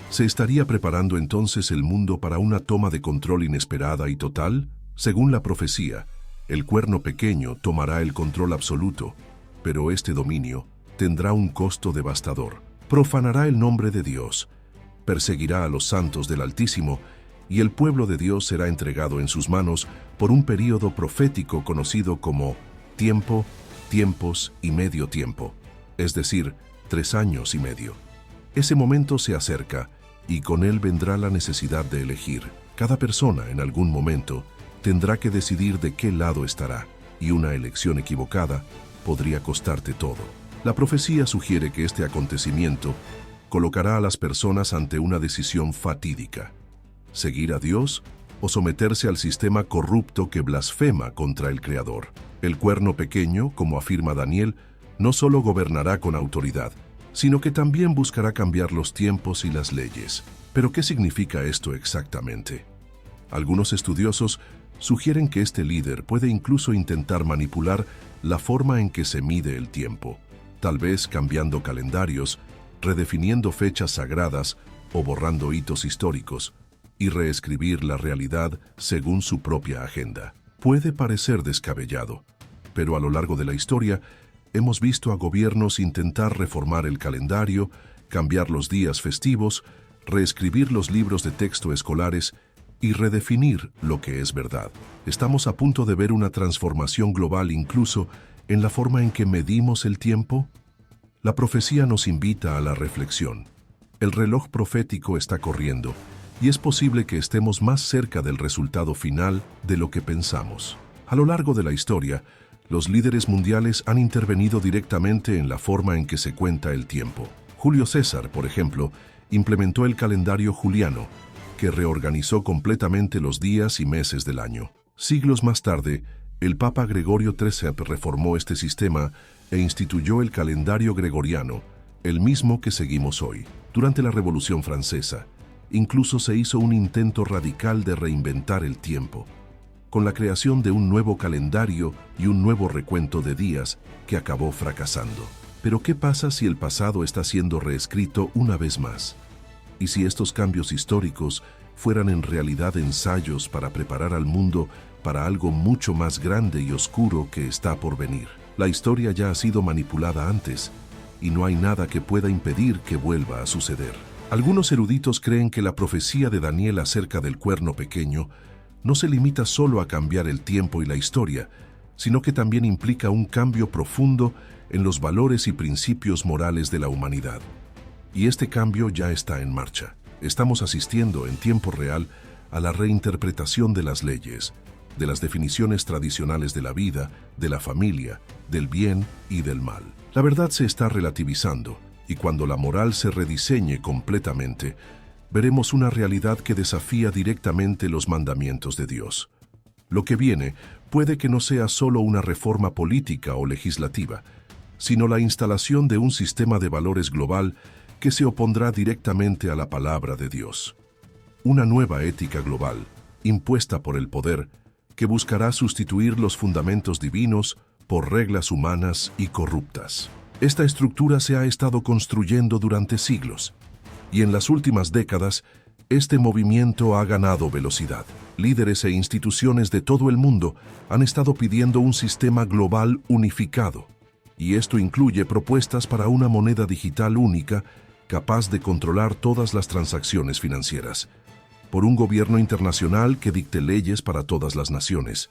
¿Se estaría preparando entonces el mundo para una toma de control inesperada y total? Según la profecía, el cuerno pequeño tomará el control absoluto, pero este dominio tendrá un costo devastador. Profanará el nombre de Dios, perseguirá a los santos del Altísimo, y el pueblo de Dios será entregado en sus manos por un período profético conocido como tiempo, tiempos y medio tiempo, es decir, 3 años y medio. Ese momento se acerca, y con él vendrá la necesidad de elegir. Cada persona, en algún momento, tendrá que decidir de qué lado estará, y una elección equivocada podría costarte todo. La profecía sugiere que este acontecimiento colocará a las personas ante una decisión fatídica: seguir a Dios o someterse al sistema corrupto que blasfema contra el Creador. El cuerno pequeño, como afirma Daniel, no solo gobernará con autoridad, sino que también buscará cambiar los tiempos y las leyes. Pero ¿qué significa esto exactamente? Algunos estudiosos sugieren que este líder puede incluso intentar manipular la forma en que se mide el tiempo, tal vez cambiando calendarios, redefiniendo fechas sagradas o borrando hitos históricos, y reescribir la realidad según su propia agenda. Puede parecer descabellado, pero a lo largo de la historia hemos visto a gobiernos intentar reformar el calendario, cambiar los días festivos, reescribir los libros de texto escolares y redefinir lo que es verdad. ¿Estamos a punto de ver una transformación global incluso en la forma en que medimos el tiempo? La profecía nos invita a la reflexión. El reloj profético está corriendo y es posible que estemos más cerca del resultado final de lo que pensamos. A lo largo de la historia, los líderes mundiales han intervenido directamente en la forma en que se cuenta el tiempo. Julio César, por ejemplo, implementó el calendario juliano, que reorganizó completamente los días y meses del año. Siglos más tarde, el Papa Gregorio XIII reformó este sistema e instituyó el calendario gregoriano, el mismo que seguimos hoy. Durante la Revolución Francesa, incluso se hizo un intento radical de reinventar el tiempo, con la creación de un nuevo calendario y un nuevo recuento de días que acabó fracasando. Pero ¿qué pasa si el pasado está siendo reescrito una vez más? ¿Y si estos cambios históricos fueran en realidad ensayos para preparar al mundo para algo mucho más grande y oscuro que está por venir? La historia ya ha sido manipulada antes, y no hay nada que pueda impedir que vuelva a suceder. Algunos eruditos creen que la profecía de Daniel acerca del cuerno pequeño no se limita solo a cambiar el tiempo y la historia, sino que también implica un cambio profundo en los valores y principios morales de la humanidad. Y este cambio ya está en marcha. Estamos asistiendo en tiempo real a la reinterpretación de las leyes, de las definiciones tradicionales de la vida, de la familia, del bien y del mal. La verdad se está relativizando, y cuando la moral se rediseñe completamente, veremos una realidad que desafía directamente los mandamientos de Dios. Lo que viene puede que no sea solo una reforma política o legislativa, sino la instalación de un sistema de valores global que se opondrá directamente a la palabra de Dios. Una nueva ética global, impuesta por el poder, que buscará sustituir los fundamentos divinos por reglas humanas y corruptas. Esta estructura se ha estado construyendo durante siglos, y en las últimas décadas, este movimiento ha ganado velocidad. Líderes e instituciones de todo el mundo han estado pidiendo un sistema global unificado, y esto incluye propuestas para una moneda digital única capaz de controlar todas las transacciones financieras, por un gobierno internacional que dicte leyes para todas las naciones,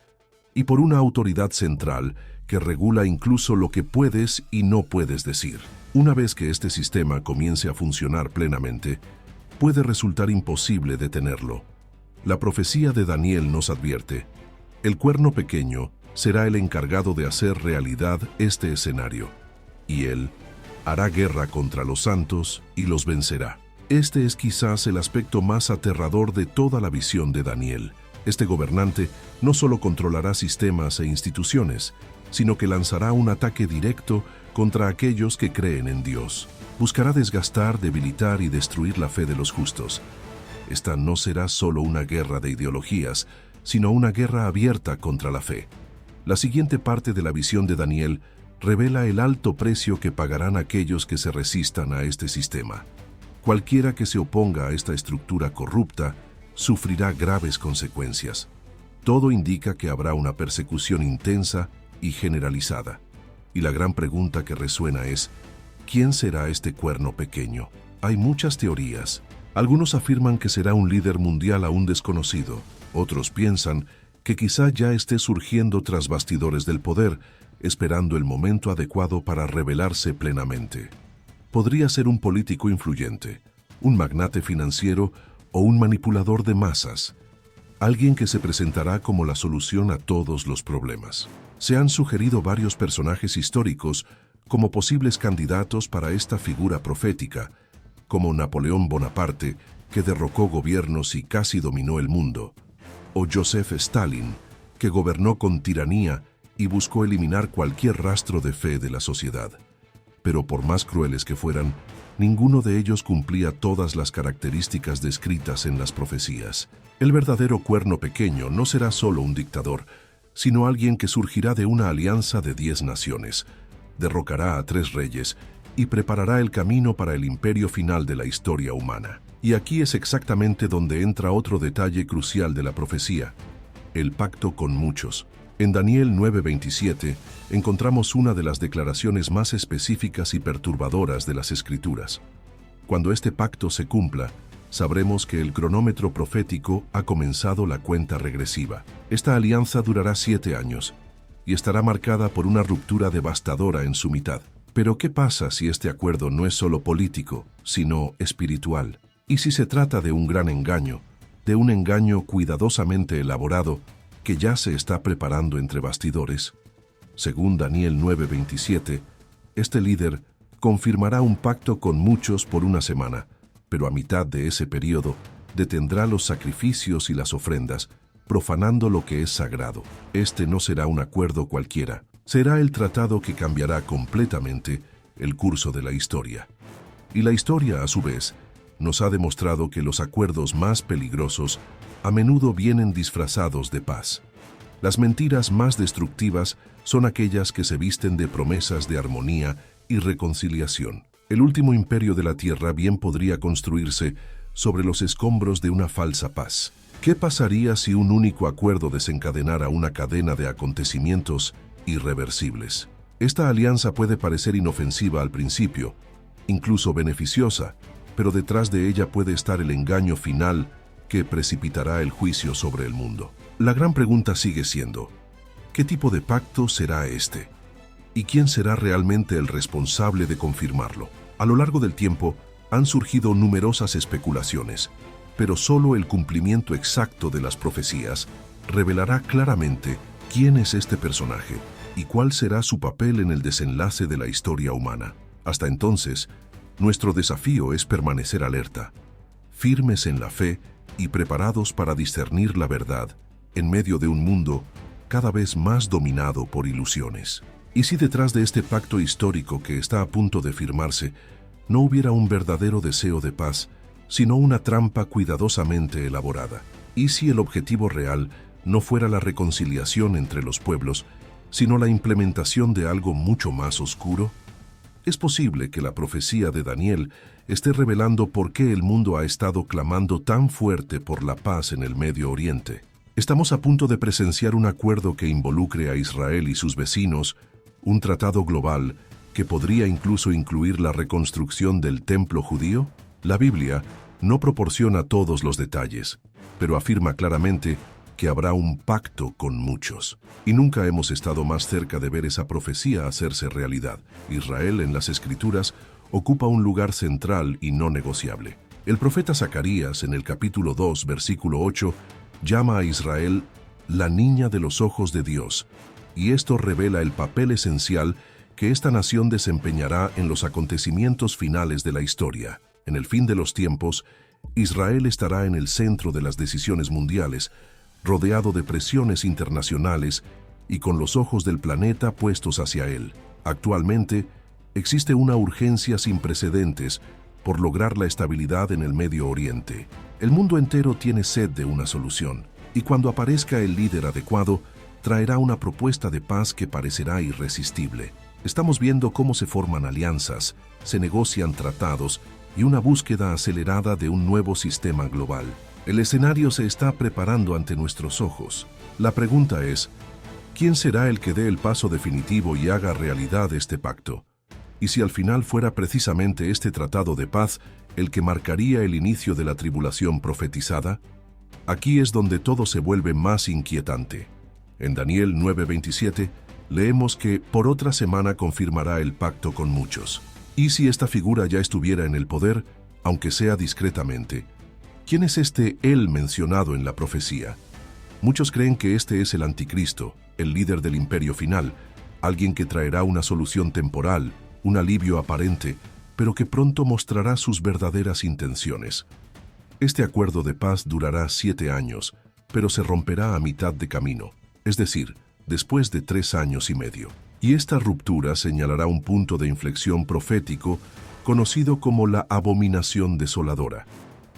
y por una autoridad central que regula incluso lo que puedes y no puedes decir. Una vez que este sistema comience a funcionar plenamente, puede resultar imposible detenerlo. La profecía de Daniel nos advierte: el cuerno pequeño será el encargado de hacer realidad este escenario, y él hará guerra contra los santos y los vencerá. Este es quizás el aspecto más aterrador de toda la visión de Daniel. Este gobernante no solo controlará sistemas e instituciones, sino que lanzará un ataque directo contra aquellos que creen en Dios. Buscará desgastar, debilitar y destruir la fe de los justos. Esta no será solo una guerra de ideologías, sino una guerra abierta contra la fe. La siguiente parte de la visión de Daniel revela el alto precio que pagarán aquellos que se resistan a este sistema. Cualquiera que se oponga a esta estructura corrupta sufrirá graves consecuencias. Todo indica que habrá una persecución intensa y generalizada. Y la gran pregunta que resuena es: ¿quién será este cuerno pequeño? Hay muchas teorías. Algunos afirman que será un líder mundial aún desconocido. Otros piensan que quizá ya esté surgiendo tras bastidores del poder, esperando el momento adecuado para revelarse plenamente. Podría ser un político influyente, un magnate financiero o un manipulador de masas, alguien que se presentará como la solución a todos los problemas. Se han sugerido varios personajes históricos como posibles candidatos para esta figura profética, como Napoleón Bonaparte, que derrocó gobiernos y casi dominó el mundo, o Joseph Stalin, que gobernó con tiranía y buscó eliminar cualquier rastro de fe de la sociedad. Pero por más crueles que fueran, ninguno de ellos cumplía todas las características descritas en las profecías. El verdadero cuerno pequeño no será solo un dictador, sino alguien que surgirá de una alianza de 10 naciones, derrocará a 3 reyes y preparará el camino para el imperio final de la historia humana. Y aquí es exactamente donde entra otro detalle crucial de la profecía: el pacto con muchos. En Daniel 9:27 encontramos una de las declaraciones más específicas y perturbadoras de las Escrituras. Cuando este pacto se cumpla, sabremos que el cronómetro profético ha comenzado la cuenta regresiva. Esta alianza durará 7 años y estará marcada por una ruptura devastadora en su mitad. Pero ¿qué pasa si este acuerdo no es solo político, sino espiritual? ¿Y si se trata de un gran engaño, de un engaño cuidadosamente elaborado que ya se está preparando entre bastidores? Según Daniel 9:27, este líder confirmará un pacto con muchos por una semana, pero a mitad de ese periodo detendrá los sacrificios y las ofrendas, profanando lo que es sagrado. Este no será un acuerdo cualquiera, será el tratado que cambiará completamente el curso de la historia. Y la historia, a su vez, nos ha demostrado que los acuerdos más peligrosos a menudo vienen disfrazados de paz. Las mentiras más destructivas son aquellas que se visten de promesas de armonía y reconciliación. El último imperio de la tierra bien podría construirse sobre los escombros de una falsa paz. ¿Qué pasaría si un único acuerdo desencadenara una cadena de acontecimientos irreversibles? Esta alianza puede parecer inofensiva al principio, incluso beneficiosa, pero detrás de ella puede estar el engaño final que precipitará el juicio sobre el mundo. La gran pregunta sigue siendo: ¿qué tipo de pacto será este? ¿Y quién será realmente el responsable de confirmarlo? A lo largo del tiempo han surgido numerosas especulaciones, pero solo el cumplimiento exacto de las profecías revelará claramente quién es este personaje y cuál será su papel en el desenlace de la historia humana. Hasta entonces, nuestro desafío es permanecer alerta, firmes en la fe y preparados para discernir la verdad en medio de un mundo cada vez más dominado por ilusiones. ¿Y si detrás de este pacto histórico que está a punto de firmarse no hubiera un verdadero deseo de paz, sino una trampa cuidadosamente elaborada? ¿Y si el objetivo real no fuera la reconciliación entre los pueblos, sino la implementación de algo mucho más oscuro? Es posible que la profecía de Daniel esté revelando por qué el mundo ha estado clamando tan fuerte por la paz en el Medio Oriente. Estamos a punto de presenciar un acuerdo que involucre a Israel y sus vecinos, un tratado global que podría incluso incluir la reconstrucción del templo judío. La Biblia no proporciona todos los detalles, pero afirma claramente que habrá un pacto con muchos. Y nunca hemos estado más cerca de ver esa profecía hacerse realidad. Israel en las Escrituras ocupa un lugar central y no negociable. El profeta Zacarías, en el capítulo 2, versículo 8, llama a Israel la niña de los ojos de Dios, y esto revela el papel esencial que esta nación desempeñará en los acontecimientos finales de la historia. En el fin de los tiempos, Israel estará en el centro de las decisiones mundiales, rodeado de presiones internacionales y con los ojos del planeta puestos hacia él. Actualmente, existe una urgencia sin precedentes por lograr la estabilidad en el Medio Oriente. El mundo entero tiene sed de una solución, y cuando aparezca el líder adecuado, traerá una propuesta de paz que parecerá irresistible. Estamos viendo cómo se forman alianzas, se negocian tratados y una búsqueda acelerada de un nuevo sistema global. El escenario se está preparando ante nuestros ojos. La pregunta es: ¿quién será el que dé el paso definitivo y haga realidad este pacto? ¿Y si al final fuera precisamente este tratado de paz el que marcaría el inicio de la tribulación profetizada? Aquí es donde todo se vuelve más inquietante. En Daniel 9:27 leemos que por otra semana confirmará el pacto con muchos. ¿Y si esta figura ya estuviera en el poder, aunque sea discretamente? ¿Quién es este él mencionado en la profecía? Muchos creen que este es el anticristo, el líder del imperio final, alguien que traerá una solución temporal, un alivio aparente, pero que pronto mostrará sus verdaderas intenciones. Este acuerdo de paz durará 7 años, pero se romperá a mitad de camino, es decir, después de 3 años y medio. Y esta ruptura señalará un punto de inflexión profético conocido como la abominación desoladora,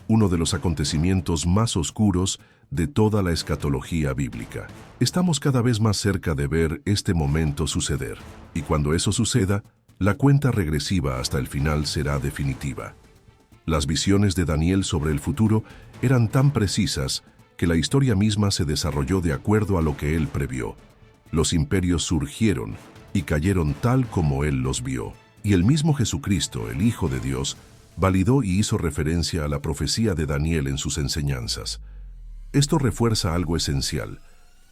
uno de los acontecimientos más oscuros de toda la escatología bíblica. Estamos cada vez más cerca de ver este momento suceder, y cuando eso suceda, la cuenta regresiva hasta el final será definitiva. Las visiones de Daniel sobre el futuro eran tan precisas que la historia misma se desarrolló de acuerdo a lo que él previó. Los imperios surgieron y cayeron tal como él los vio. Y el mismo Jesucristo, el Hijo de Dios, validó y hizo referencia a la profecía de Daniel en sus enseñanzas. Esto refuerza algo esencial.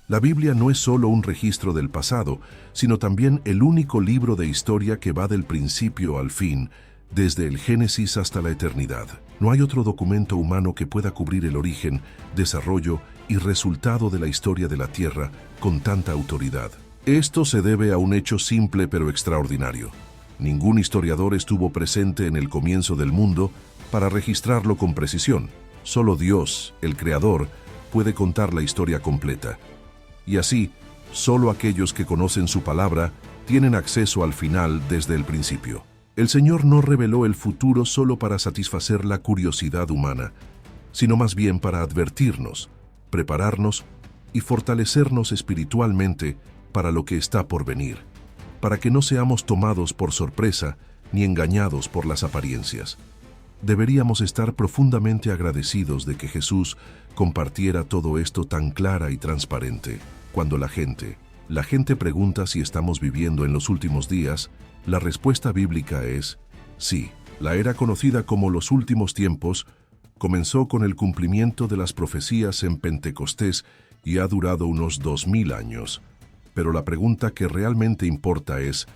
La Biblia no es solo un registro del pasado, sino también el único libro de historia que va del principio al fin, desde el Génesis hasta la eternidad. No hay otro documento humano que pueda cubrir el origen, desarrollo y resultado de la historia de la Tierra con tanta autoridad. Esto se debe a un hecho simple pero extraordinario. Ningún historiador estuvo presente en el comienzo del mundo para registrarlo con precisión. Solo Dios, el Creador, puede contar la historia completa. Y así, solo aquellos que conocen su palabra tienen acceso al final desde el principio. El Señor no reveló el futuro solo para satisfacer la curiosidad humana, sino más bien para advertirnos, prepararnos y fortalecernos espiritualmente para lo que está por venir, para que no seamos tomados por sorpresa ni engañados por las apariencias. Deberíamos estar profundamente agradecidos de que Jesús compartiera todo esto tan clara y transparente. Cuando la gente pregunta si estamos viviendo en los últimos días, la respuesta bíblica es sí. La era conocida como los últimos tiempos comenzó con el cumplimiento de las profecías en Pentecostés y ha durado unos 2000 años. Pero la pregunta que realmente importa es,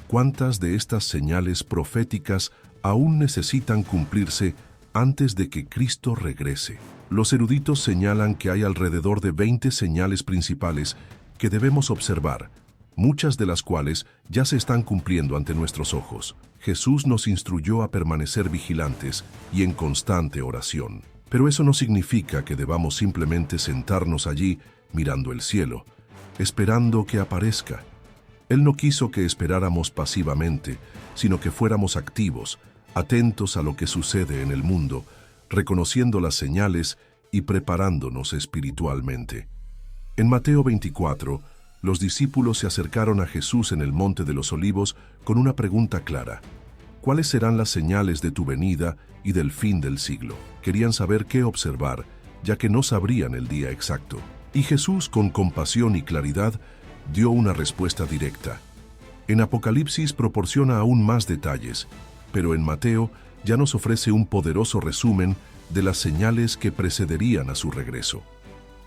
¿cuántas de estas señales proféticas aún necesitan cumplirse antes de que Cristo regrese? Los eruditos señalan que hay alrededor de 20 señales principales que debemos observar, muchas de las cuales ya se están cumpliendo ante nuestros ojos. Jesús nos instruyó a permanecer vigilantes y en constante oración. Pero eso no significa que debamos simplemente sentarnos allí mirando el cielo, esperando que aparezca. Él no quiso que esperáramos pasivamente, sino que fuéramos activos, atentos a lo que sucede en el mundo, reconociendo las señales y preparándonos espiritualmente. En Mateo 24, los discípulos se acercaron a Jesús en el Monte de los Olivos con una pregunta clara. ¿Cuáles serán las señales de tu venida y del fin del siglo? Querían saber qué observar, ya que no sabrían el día exacto. Y Jesús, con compasión y claridad, dio una respuesta directa. En Apocalipsis proporciona aún más detalles, pero en Mateo ya nos ofrece un poderoso resumen de las señales que precederían a su regreso.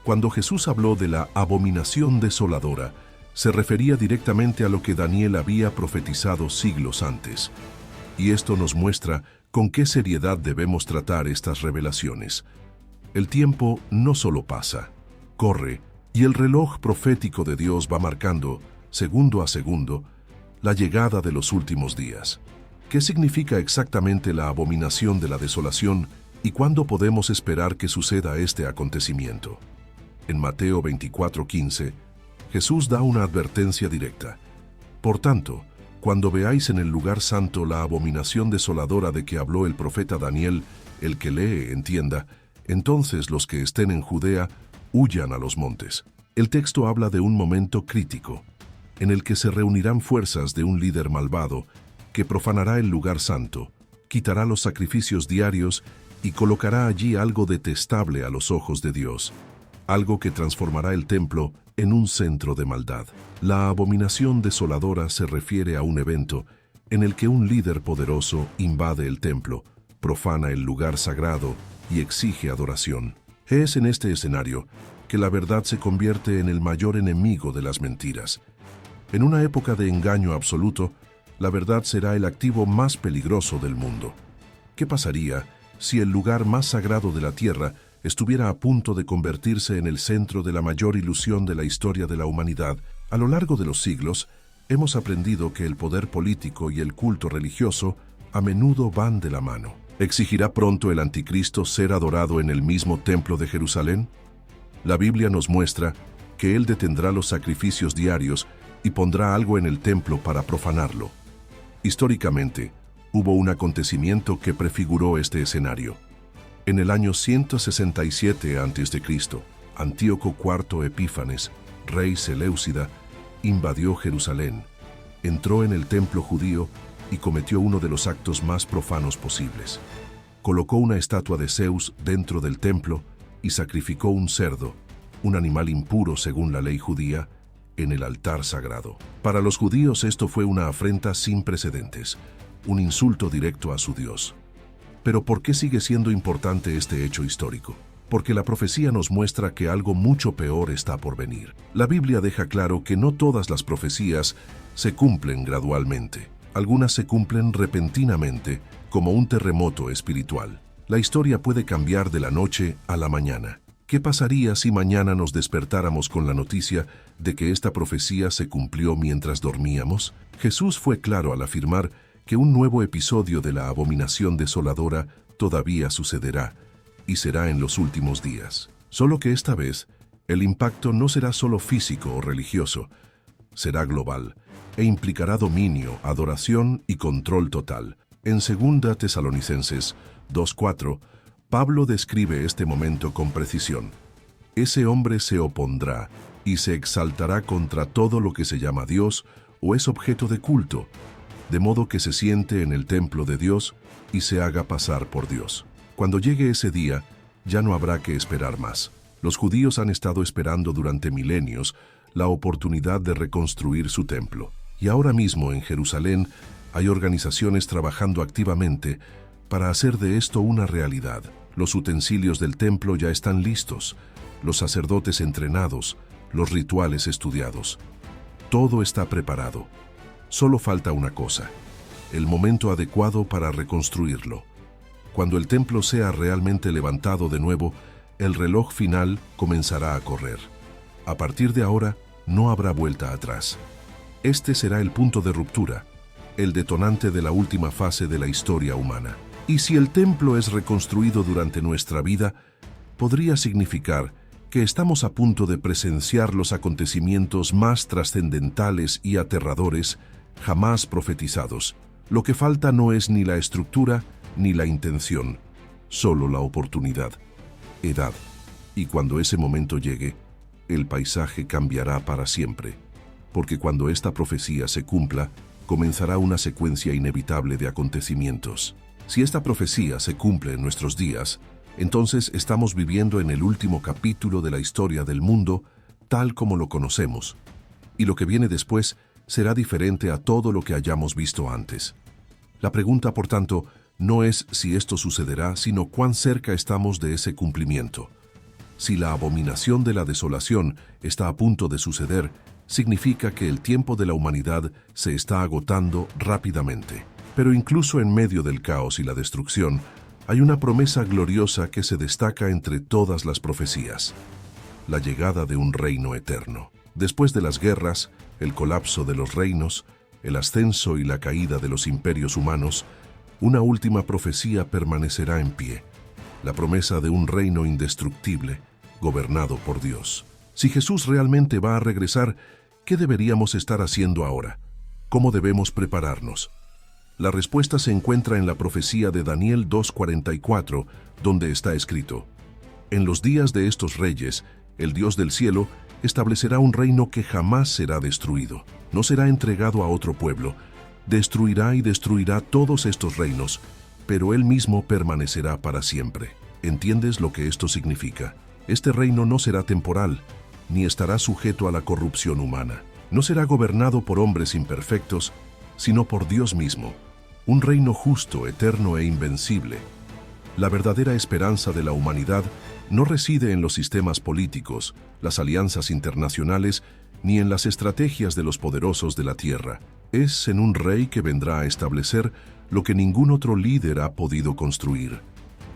Cuando Jesús habló de la abominación desoladora, se refería directamente a lo que Daniel había profetizado siglos antes. Y esto nos muestra con qué seriedad debemos tratar estas revelaciones. El tiempo no solo pasa, corre, y el reloj profético de Dios va marcando, segundo a segundo, la llegada de los últimos días. ¿Qué significa exactamente la abominación de la desolación y cuándo podemos esperar que suceda este acontecimiento? En Mateo 24:15, Jesús da una advertencia directa. Por tanto, cuando veáis en el lugar santo la abominación desoladora de que habló el profeta Daniel, el que lee entienda, entonces los que estén en Judea huyan a los montes. El texto habla de un momento crítico, en el que se reunirán fuerzas de un líder malvado que profanará el lugar santo, quitará los sacrificios diarios y colocará allí algo detestable a los ojos de Dios, algo que transformará el templo en un centro de maldad. La abominación desoladora se refiere a un evento en el que un líder poderoso invade el templo, profana el lugar sagrado y exige adoración. Es en este escenario que la verdad se convierte en el mayor enemigo de las mentiras. En una época de engaño absoluto, la verdad será el activo más peligroso del mundo. ¿Qué pasaría si el lugar más sagrado de la tierra estuviera a punto de convertirse en el centro de la mayor ilusión de la historia de la humanidad? A lo largo de los siglos, hemos aprendido que el poder político y el culto religioso a menudo van de la mano. ¿Exigirá pronto el anticristo ser adorado en el mismo templo de Jerusalén? La Biblia nos muestra que él detendrá los sacrificios diarios y pondrá algo en el templo para profanarlo. Históricamente, hubo un acontecimiento que prefiguró este escenario. En el año 167 a.C., Antíoco IV Epífanes, rey Seleucida, invadió Jerusalén, entró en el templo judío y cometió uno de los actos más profanos posibles. Colocó una estatua de Zeus dentro del templo y sacrificó un cerdo, un animal impuro según la ley judía, en el altar sagrado. Para los judíos esto fue una afrenta sin precedentes, un insulto directo a su Dios. Pero ¿por qué sigue siendo importante este hecho histórico? Porque la profecía nos muestra que algo mucho peor está por venir. La Biblia deja claro que no todas las profecías se cumplen gradualmente. Algunas se cumplen repentinamente, como un terremoto espiritual. La historia puede cambiar de la noche a la mañana. ¿Qué pasaría si mañana nos despertáramos con la noticia de que esta profecía se cumplió mientras dormíamos? Jesús fue claro al afirmar que un nuevo episodio de la abominación desoladora todavía sucederá, y será en los últimos días. Solo que esta vez, el impacto no será solo físico o religioso, será global, e implicará dominio, adoración y control total. En 2 Tesalonicenses 2:4, Pablo describe este momento con precisión. Ese hombre se opondrá y se exaltará contra todo lo que se llama Dios o es objeto de culto, de modo que se siente en el templo de Dios y se haga pasar por Dios. Cuando llegue ese día, ya no habrá que esperar más. Los judíos han estado esperando durante milenios la oportunidad de reconstruir su templo. Y ahora mismo en Jerusalén hay organizaciones trabajando activamente para hacer de esto una realidad. Los utensilios del templo ya están listos, los sacerdotes entrenados, los rituales estudiados. Todo está preparado. Solo falta una cosa: el momento adecuado para reconstruirlo. Cuando el templo sea realmente levantado de nuevo, el reloj final comenzará a correr. A partir de ahora, no habrá vuelta atrás. Este será el punto de ruptura, el detonante de la última fase de la historia humana. Y si el templo es reconstruido durante nuestra vida, podría significar que estamos a punto de presenciar los acontecimientos más trascendentales y aterradores jamás profetizados. Lo que falta no es ni la estructura ni la intención, solo la oportunidad, edad. Y cuando ese momento llegue, el paisaje cambiará para siempre, porque cuando esta profecía se cumpla, comenzará una secuencia inevitable de acontecimientos. Si esta profecía se cumple en nuestros días, entonces estamos viviendo en el último capítulo de la historia del mundo, tal como lo conocemos, y lo que viene después será diferente a todo lo que hayamos visto antes. La pregunta, por tanto, no es si esto sucederá, sino cuán cerca estamos de ese cumplimiento. Si la abominación de la desolación está a punto de suceder, significa que el tiempo de la humanidad se está agotando rápidamente. Pero incluso en medio del caos y la destrucción, hay una promesa gloriosa que se destaca entre todas las profecías: la llegada de un reino eterno. Después de las guerras, el colapso de los reinos, el ascenso y la caída de los imperios humanos, una última profecía permanecerá en pie: la promesa de un reino indestructible, gobernado por Dios. Si Jesús realmente va a regresar, ¿qué deberíamos estar haciendo ahora? ¿Cómo debemos prepararnos? La respuesta se encuentra en la profecía de Daniel 2:44, donde está escrito: En los días de estos reyes, el Dios del cielo establecerá un reino que jamás será destruido. No será entregado a otro pueblo. Destruirá y destruirá todos estos reinos, pero Él mismo permanecerá para siempre. ¿Entiendes lo que esto significa? Este reino no será temporal, ni estará sujeto a la corrupción humana. No será gobernado por hombres imperfectos, sino por Dios mismo. Un reino justo, eterno e invencible. La verdadera esperanza de la humanidad no reside en los sistemas políticos, las alianzas internacionales, ni en las estrategias de los poderosos de la tierra. Es en un rey que vendrá a establecer lo que ningún otro líder ha podido construir.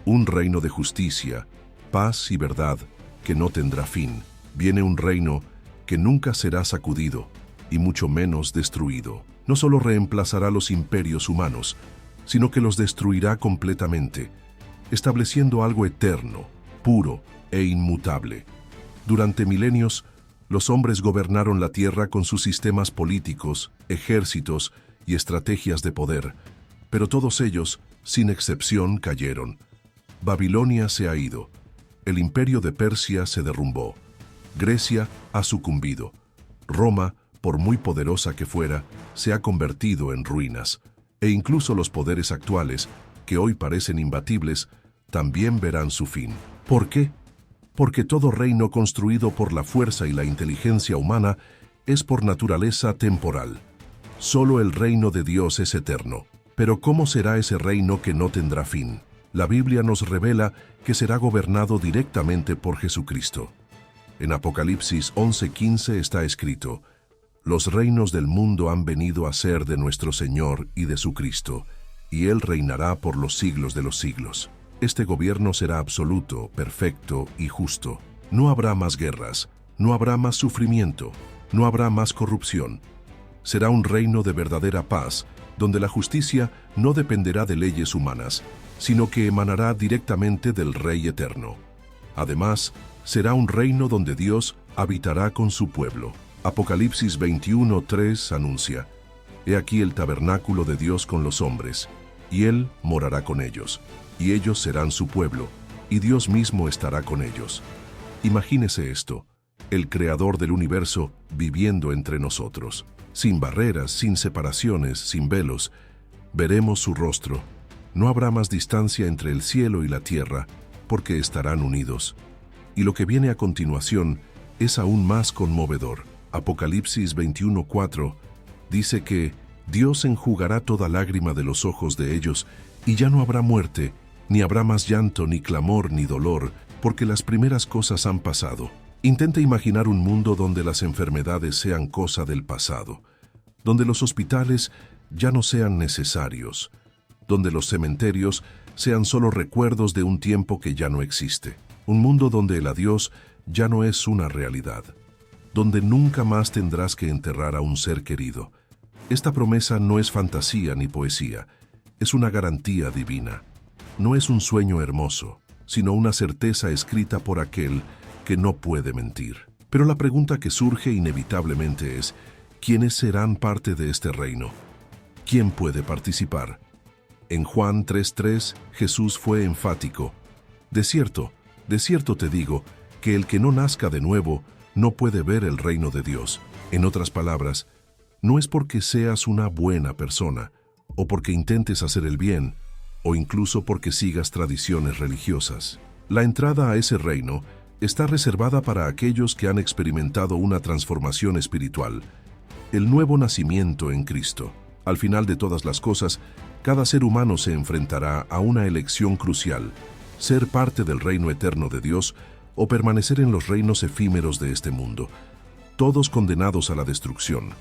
Un reino de justicia, paz y verdad que no tendrá fin. Viene un reino que nunca será sacudido y mucho menos destruido. No solo reemplazará los imperios humanos, sino que los destruirá completamente, estableciendo algo eterno, puro e inmutable. Durante milenios, Los hombres gobernaron la tierra con sus sistemas políticos, ejércitos y estrategias de poder, pero todos ellos, sin excepción, cayeron. Babilonia se ha ido. El imperio de Persia se derrumbó. Grecia ha sucumbido. Roma, por muy poderosa que fuera, se ha convertido en ruinas. E incluso los poderes actuales, que hoy parecen imbatibles, también verán su fin. ¿Por qué? Porque todo reino construido por la fuerza y la inteligencia humana es por naturaleza temporal. Solo el reino de Dios es eterno. Pero ¿cómo será ese reino que no tendrá fin? La Biblia nos revela que será gobernado directamente por Jesucristo. En Apocalipsis 11:15 está escrito: «Los reinos del mundo han venido a ser de nuestro Señor y de su Cristo, y Él reinará por los siglos de los siglos». Este gobierno será absoluto, perfecto y justo. No habrá más guerras, no habrá más sufrimiento, no habrá más corrupción. Será un reino de verdadera paz, donde la justicia no dependerá de leyes humanas, sino que emanará directamente del Rey Eterno. Además, será un reino donde Dios habitará con su pueblo. Apocalipsis 21:3 anuncia: «He aquí el tabernáculo de Dios con los hombres, y Él morará con ellos, y ellos serán su pueblo, y Dios mismo estará con ellos». Imagínese esto, el Creador del universo viviendo entre nosotros. Sin barreras, sin separaciones, sin velos, veremos su rostro. No habrá más distancia entre el cielo y la tierra, porque estarán unidos. Y lo que viene a continuación es aún más conmovedor. Apocalipsis 21:4 dice que Dios enjugará toda lágrima de los ojos de ellos, y ya no habrá muerte, ni habrá más llanto, ni clamor, ni dolor, porque las primeras cosas han pasado. Intente imaginar un mundo donde las enfermedades sean cosa del pasado, donde los hospitales ya no sean necesarios, donde los cementerios sean solo recuerdos de un tiempo que ya no existe. Un mundo donde el adiós ya no es una realidad, donde nunca más tendrás que enterrar a un ser querido. Esta promesa no es fantasía ni poesía, es una garantía divina. No es un sueño hermoso, sino una certeza escrita por aquel que no puede mentir. Pero la pregunta que surge inevitablemente es: ¿quiénes serán parte de este reino? ¿Quién puede participar? En Juan 3:3, Jesús fue enfático: de cierto te digo, que el que no nazca de nuevo no puede ver el reino de Dios». En otras palabras, no es porque seas una buena persona, o porque intentes hacer el bien, o incluso porque sigas tradiciones religiosas. La entrada a ese reino está reservada para aquellos que han experimentado una transformación espiritual, el nuevo nacimiento en Cristo. Al final de todas las cosas, cada ser humano se enfrentará a una elección crucial: ser parte del reino eterno de Dios o permanecer en los reinos efímeros de este mundo, todos condenados a la destrucción.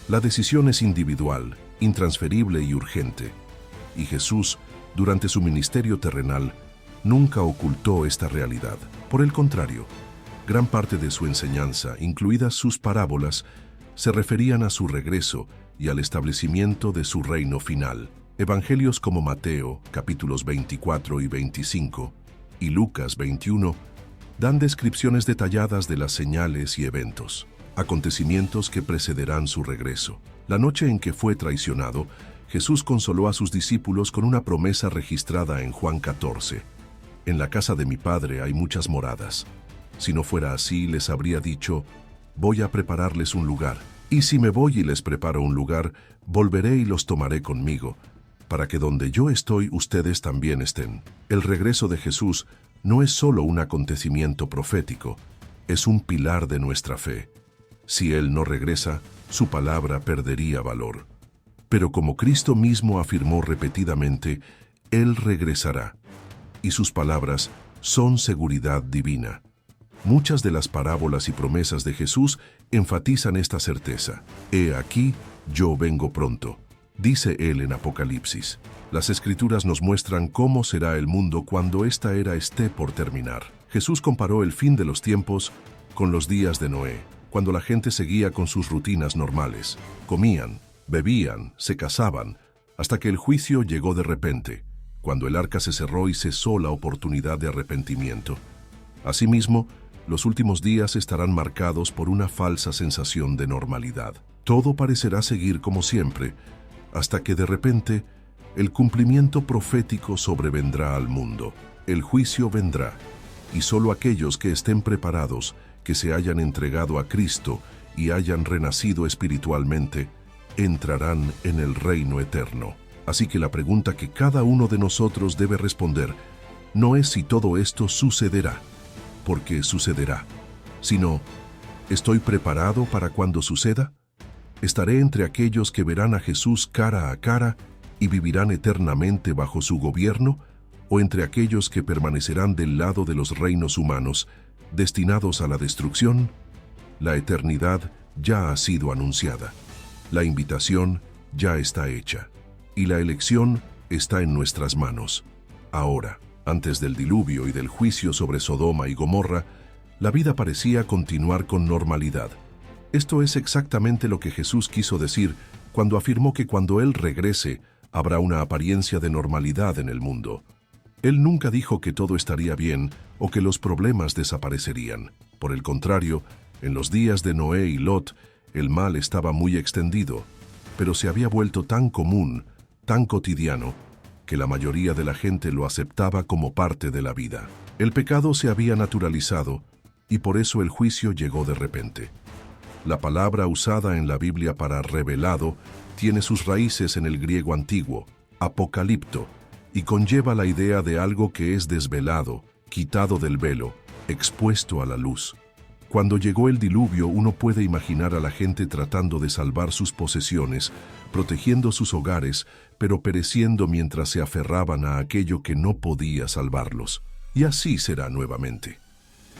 La decisión es individual, intransferible y urgente. Y Jesús, durante su ministerio terrenal, nunca ocultó esta realidad. Por el contrario, gran parte de su enseñanza, incluidas sus parábolas, se referían a su regreso y al establecimiento de su reino final. Evangelios como Mateo, capítulos 24 y 25, y Lucas 21, dan descripciones detalladas de las señales y eventos, acontecimientos que precederán su regreso. La noche en que fue traicionado, Jesús consoló a sus discípulos con una promesa registrada en Juan 14. «En la casa de mi Padre hay muchas moradas. Si no fuera así, les habría dicho: voy a prepararles un lugar. Y si me voy y les preparo un lugar, volveré y los tomaré conmigo, para que donde yo estoy, ustedes también estén». El regreso de Jesús no es solo un acontecimiento profético, es un pilar de nuestra fe. Si Él no regresa, su palabra perdería valor. Pero como Cristo mismo afirmó repetidamente, Él regresará, y sus palabras son seguridad divina. Muchas de las parábolas y promesas de Jesús enfatizan esta certeza. «He aquí, yo vengo pronto», dice Él en Apocalipsis. Las Escrituras nos muestran cómo será el mundo cuando esta era esté por terminar. Jesús comparó el fin de los tiempos con los días de Noé, cuando la gente seguía con sus rutinas normales. Comían, bebían, se casaban, hasta que el juicio llegó de repente, cuando el arca se cerró y cesó la oportunidad de arrepentimiento. Asimismo, Los últimos días estarán marcados por una falsa sensación de normalidad. Todo parecerá seguir como siempre, hasta que de repente el cumplimiento profético sobrevendrá al mundo. El juicio vendrá, y solo aquellos que estén preparados, que se hayan entregado a Cristo y hayan renacido espiritualmente, entrarán en el reino eterno. Así que la pregunta que cada uno de nosotros debe responder no es si todo esto sucederá, porque sucederá, sino, ¿estoy preparado para cuando suceda? ¿Estaré entre aquellos que verán a Jesús cara a cara y vivirán eternamente bajo su gobierno, o entre aquellos que permanecerán del lado de los reinos humanos, destinados a la destrucción? La eternidad ya ha sido anunciada, la invitación ya está hecha, y la elección está en nuestras manos. Ahora, antes del diluvio y del juicio sobre Sodoma y Gomorra, la vida parecía continuar con normalidad. Esto es exactamente lo que Jesús quiso decir cuando afirmó que cuando Él regrese, habrá una apariencia de normalidad en el mundo. Él nunca dijo que todo estaría bien o que los problemas desaparecerían. Por el contrario, en los días de Noé y Lot, el mal estaba muy extendido, pero se había vuelto tan común, tan cotidiano, que la mayoría de la gente lo aceptaba como parte de la vida. El pecado se había naturalizado y por eso el juicio llegó de repente. La palabra usada en la Biblia para revelado tiene sus raíces en el griego antiguo, apocalipto, y conlleva la idea de algo que es desvelado, quitado del velo, expuesto a la luz. Cuando llegó el diluvio, uno puede imaginar a la gente tratando de salvar sus posesiones, protegiendo sus hogares, pero pereciendo mientras se aferraban a aquello que no podía salvarlos. Y así será nuevamente.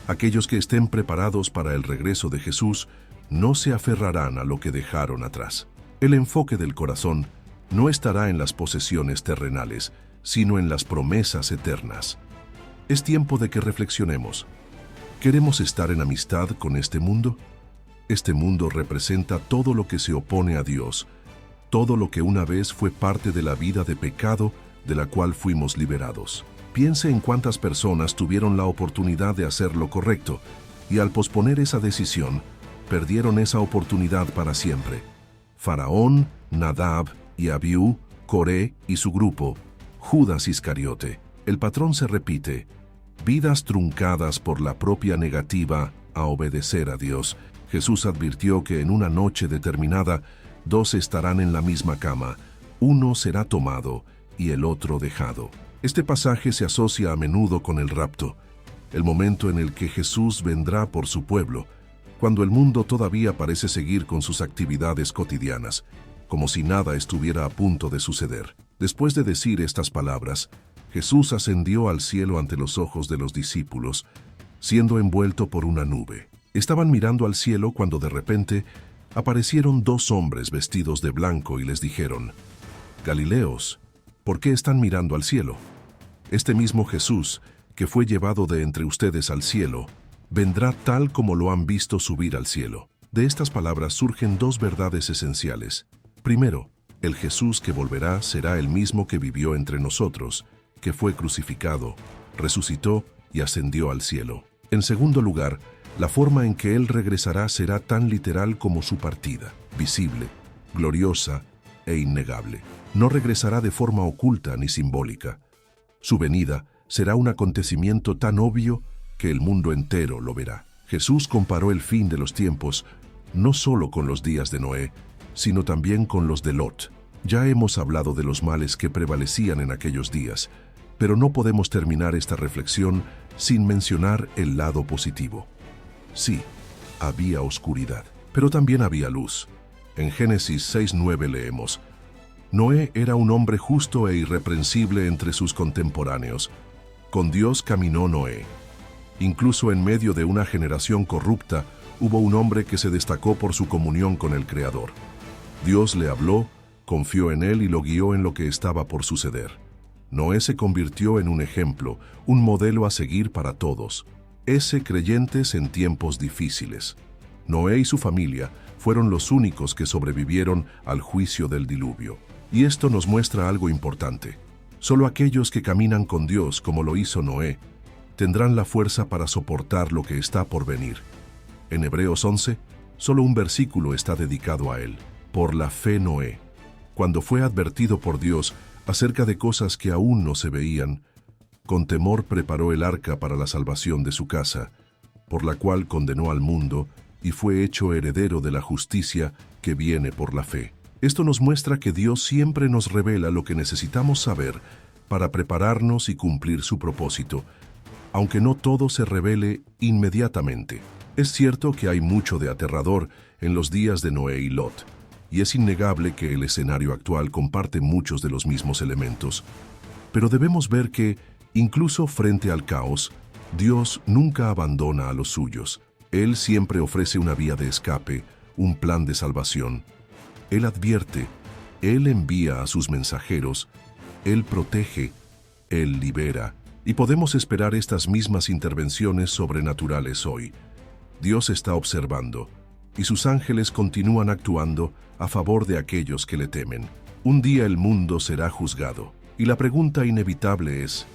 Aquellos que estén preparados para el regreso de Jesús no se aferrarán a lo que dejaron atrás. El enfoque del corazón no estará en las posesiones terrenales, sino en las promesas eternas. Es tiempo de que reflexionemos. ¿Queremos estar en amistad con este mundo? Este mundo representa todo lo que se opone a Dios, todo lo que una vez fue parte de la vida de pecado de la cual fuimos liberados. Piense en cuántas personas tuvieron la oportunidad de hacer lo correcto y al posponer esa decisión, perdieron esa oportunidad para siempre. Faraón, Nadab y Abiú, Coré y su grupo, Judas Iscariote. El patrón se repite: vidas truncadas por la propia negativa a obedecer a Dios. Jesús advirtió que en una noche determinada, dos estarán en la misma cama, uno será tomado y el otro dejado. Este pasaje se asocia a menudo con el rapto, el momento en el que Jesús vendrá por su pueblo, cuando el mundo todavía parece seguir con sus actividades cotidianas, como si nada estuviera a punto de suceder. Después de decir estas palabras, Jesús ascendió al cielo ante los ojos de los discípulos, siendo envuelto por una nube. Estaban mirando al cielo cuando de repente aparecieron dos hombres vestidos de blanco y les dijeron: Galileos, ¿por qué están mirando al cielo? Este mismo Jesús, que fue llevado de entre ustedes al cielo, vendrá tal como lo han visto subir al cielo. De estas palabras surgen dos verdades esenciales. Primero, el Jesús que volverá será el mismo que vivió entre nosotros, que fue crucificado, resucitó y ascendió al cielo. En segundo lugar, la forma en que Él regresará será tan literal como su partida, visible, gloriosa e innegable. No regresará de forma oculta ni simbólica. Su venida será un acontecimiento tan obvio que el mundo entero lo verá. Jesús comparó el fin de los tiempos no solo con los días de Noé, sino también con los de Lot. Ya hemos hablado de los males que prevalecían en aquellos días, pero no podemos terminar esta reflexión sin mencionar el lado positivo. Sí, había oscuridad, pero también había luz. En Génesis 6:9 leemos: Noé era un hombre justo e irreprensible entre sus contemporáneos. Con Dios caminó Noé. Incluso en medio de una generación corrupta, hubo un hombre que se destacó por su comunión con el Creador. Dios le habló, confió en él y lo guió en lo que estaba por suceder. Noé se convirtió en un ejemplo, un modelo a seguir para todos. Creyentes en tiempos difíciles. Noé y su familia fueron los únicos que sobrevivieron al juicio del diluvio. Y esto nos muestra algo importante. Solo aquellos que caminan con Dios, como lo hizo Noé, tendrán la fuerza para soportar lo que está por venir. En Hebreos 11, solo un versículo está dedicado a él. Por la fe Noé, cuando fue advertido por Dios acerca de cosas que aún no se veían, con temor preparó el arca para la salvación de su casa, por la cual condenó al mundo y fue hecho heredero de la justicia que viene por la fe. Esto nos muestra que Dios siempre nos revela lo que necesitamos saber para prepararnos y cumplir su propósito, aunque no todo se revele inmediatamente. Es cierto que hay mucho de aterrador en los días de Noé y Lot, y es innegable que el escenario actual comparte muchos de los mismos elementos. Pero debemos ver que, incluso frente al caos, Dios nunca abandona a los suyos. Él siempre ofrece una vía de escape, un plan de salvación. Él advierte, Él envía a sus mensajeros, Él protege, Él libera. Y podemos esperar estas mismas intervenciones sobrenaturales hoy. Dios está observando, y sus ángeles continúan actuando a favor de aquellos que le temen. Un día el mundo será juzgado, y la pregunta inevitable es,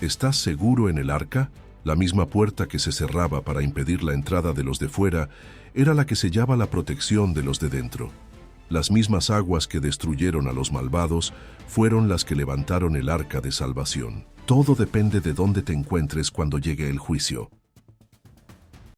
¿estás seguro en el arca? La misma puerta que se cerraba para impedir la entrada de los de fuera era la que sellaba la protección de los de dentro. Las mismas aguas que destruyeron a los malvados fueron las que levantaron el arca de salvación. Todo depende de dónde te encuentres cuando llegue el juicio.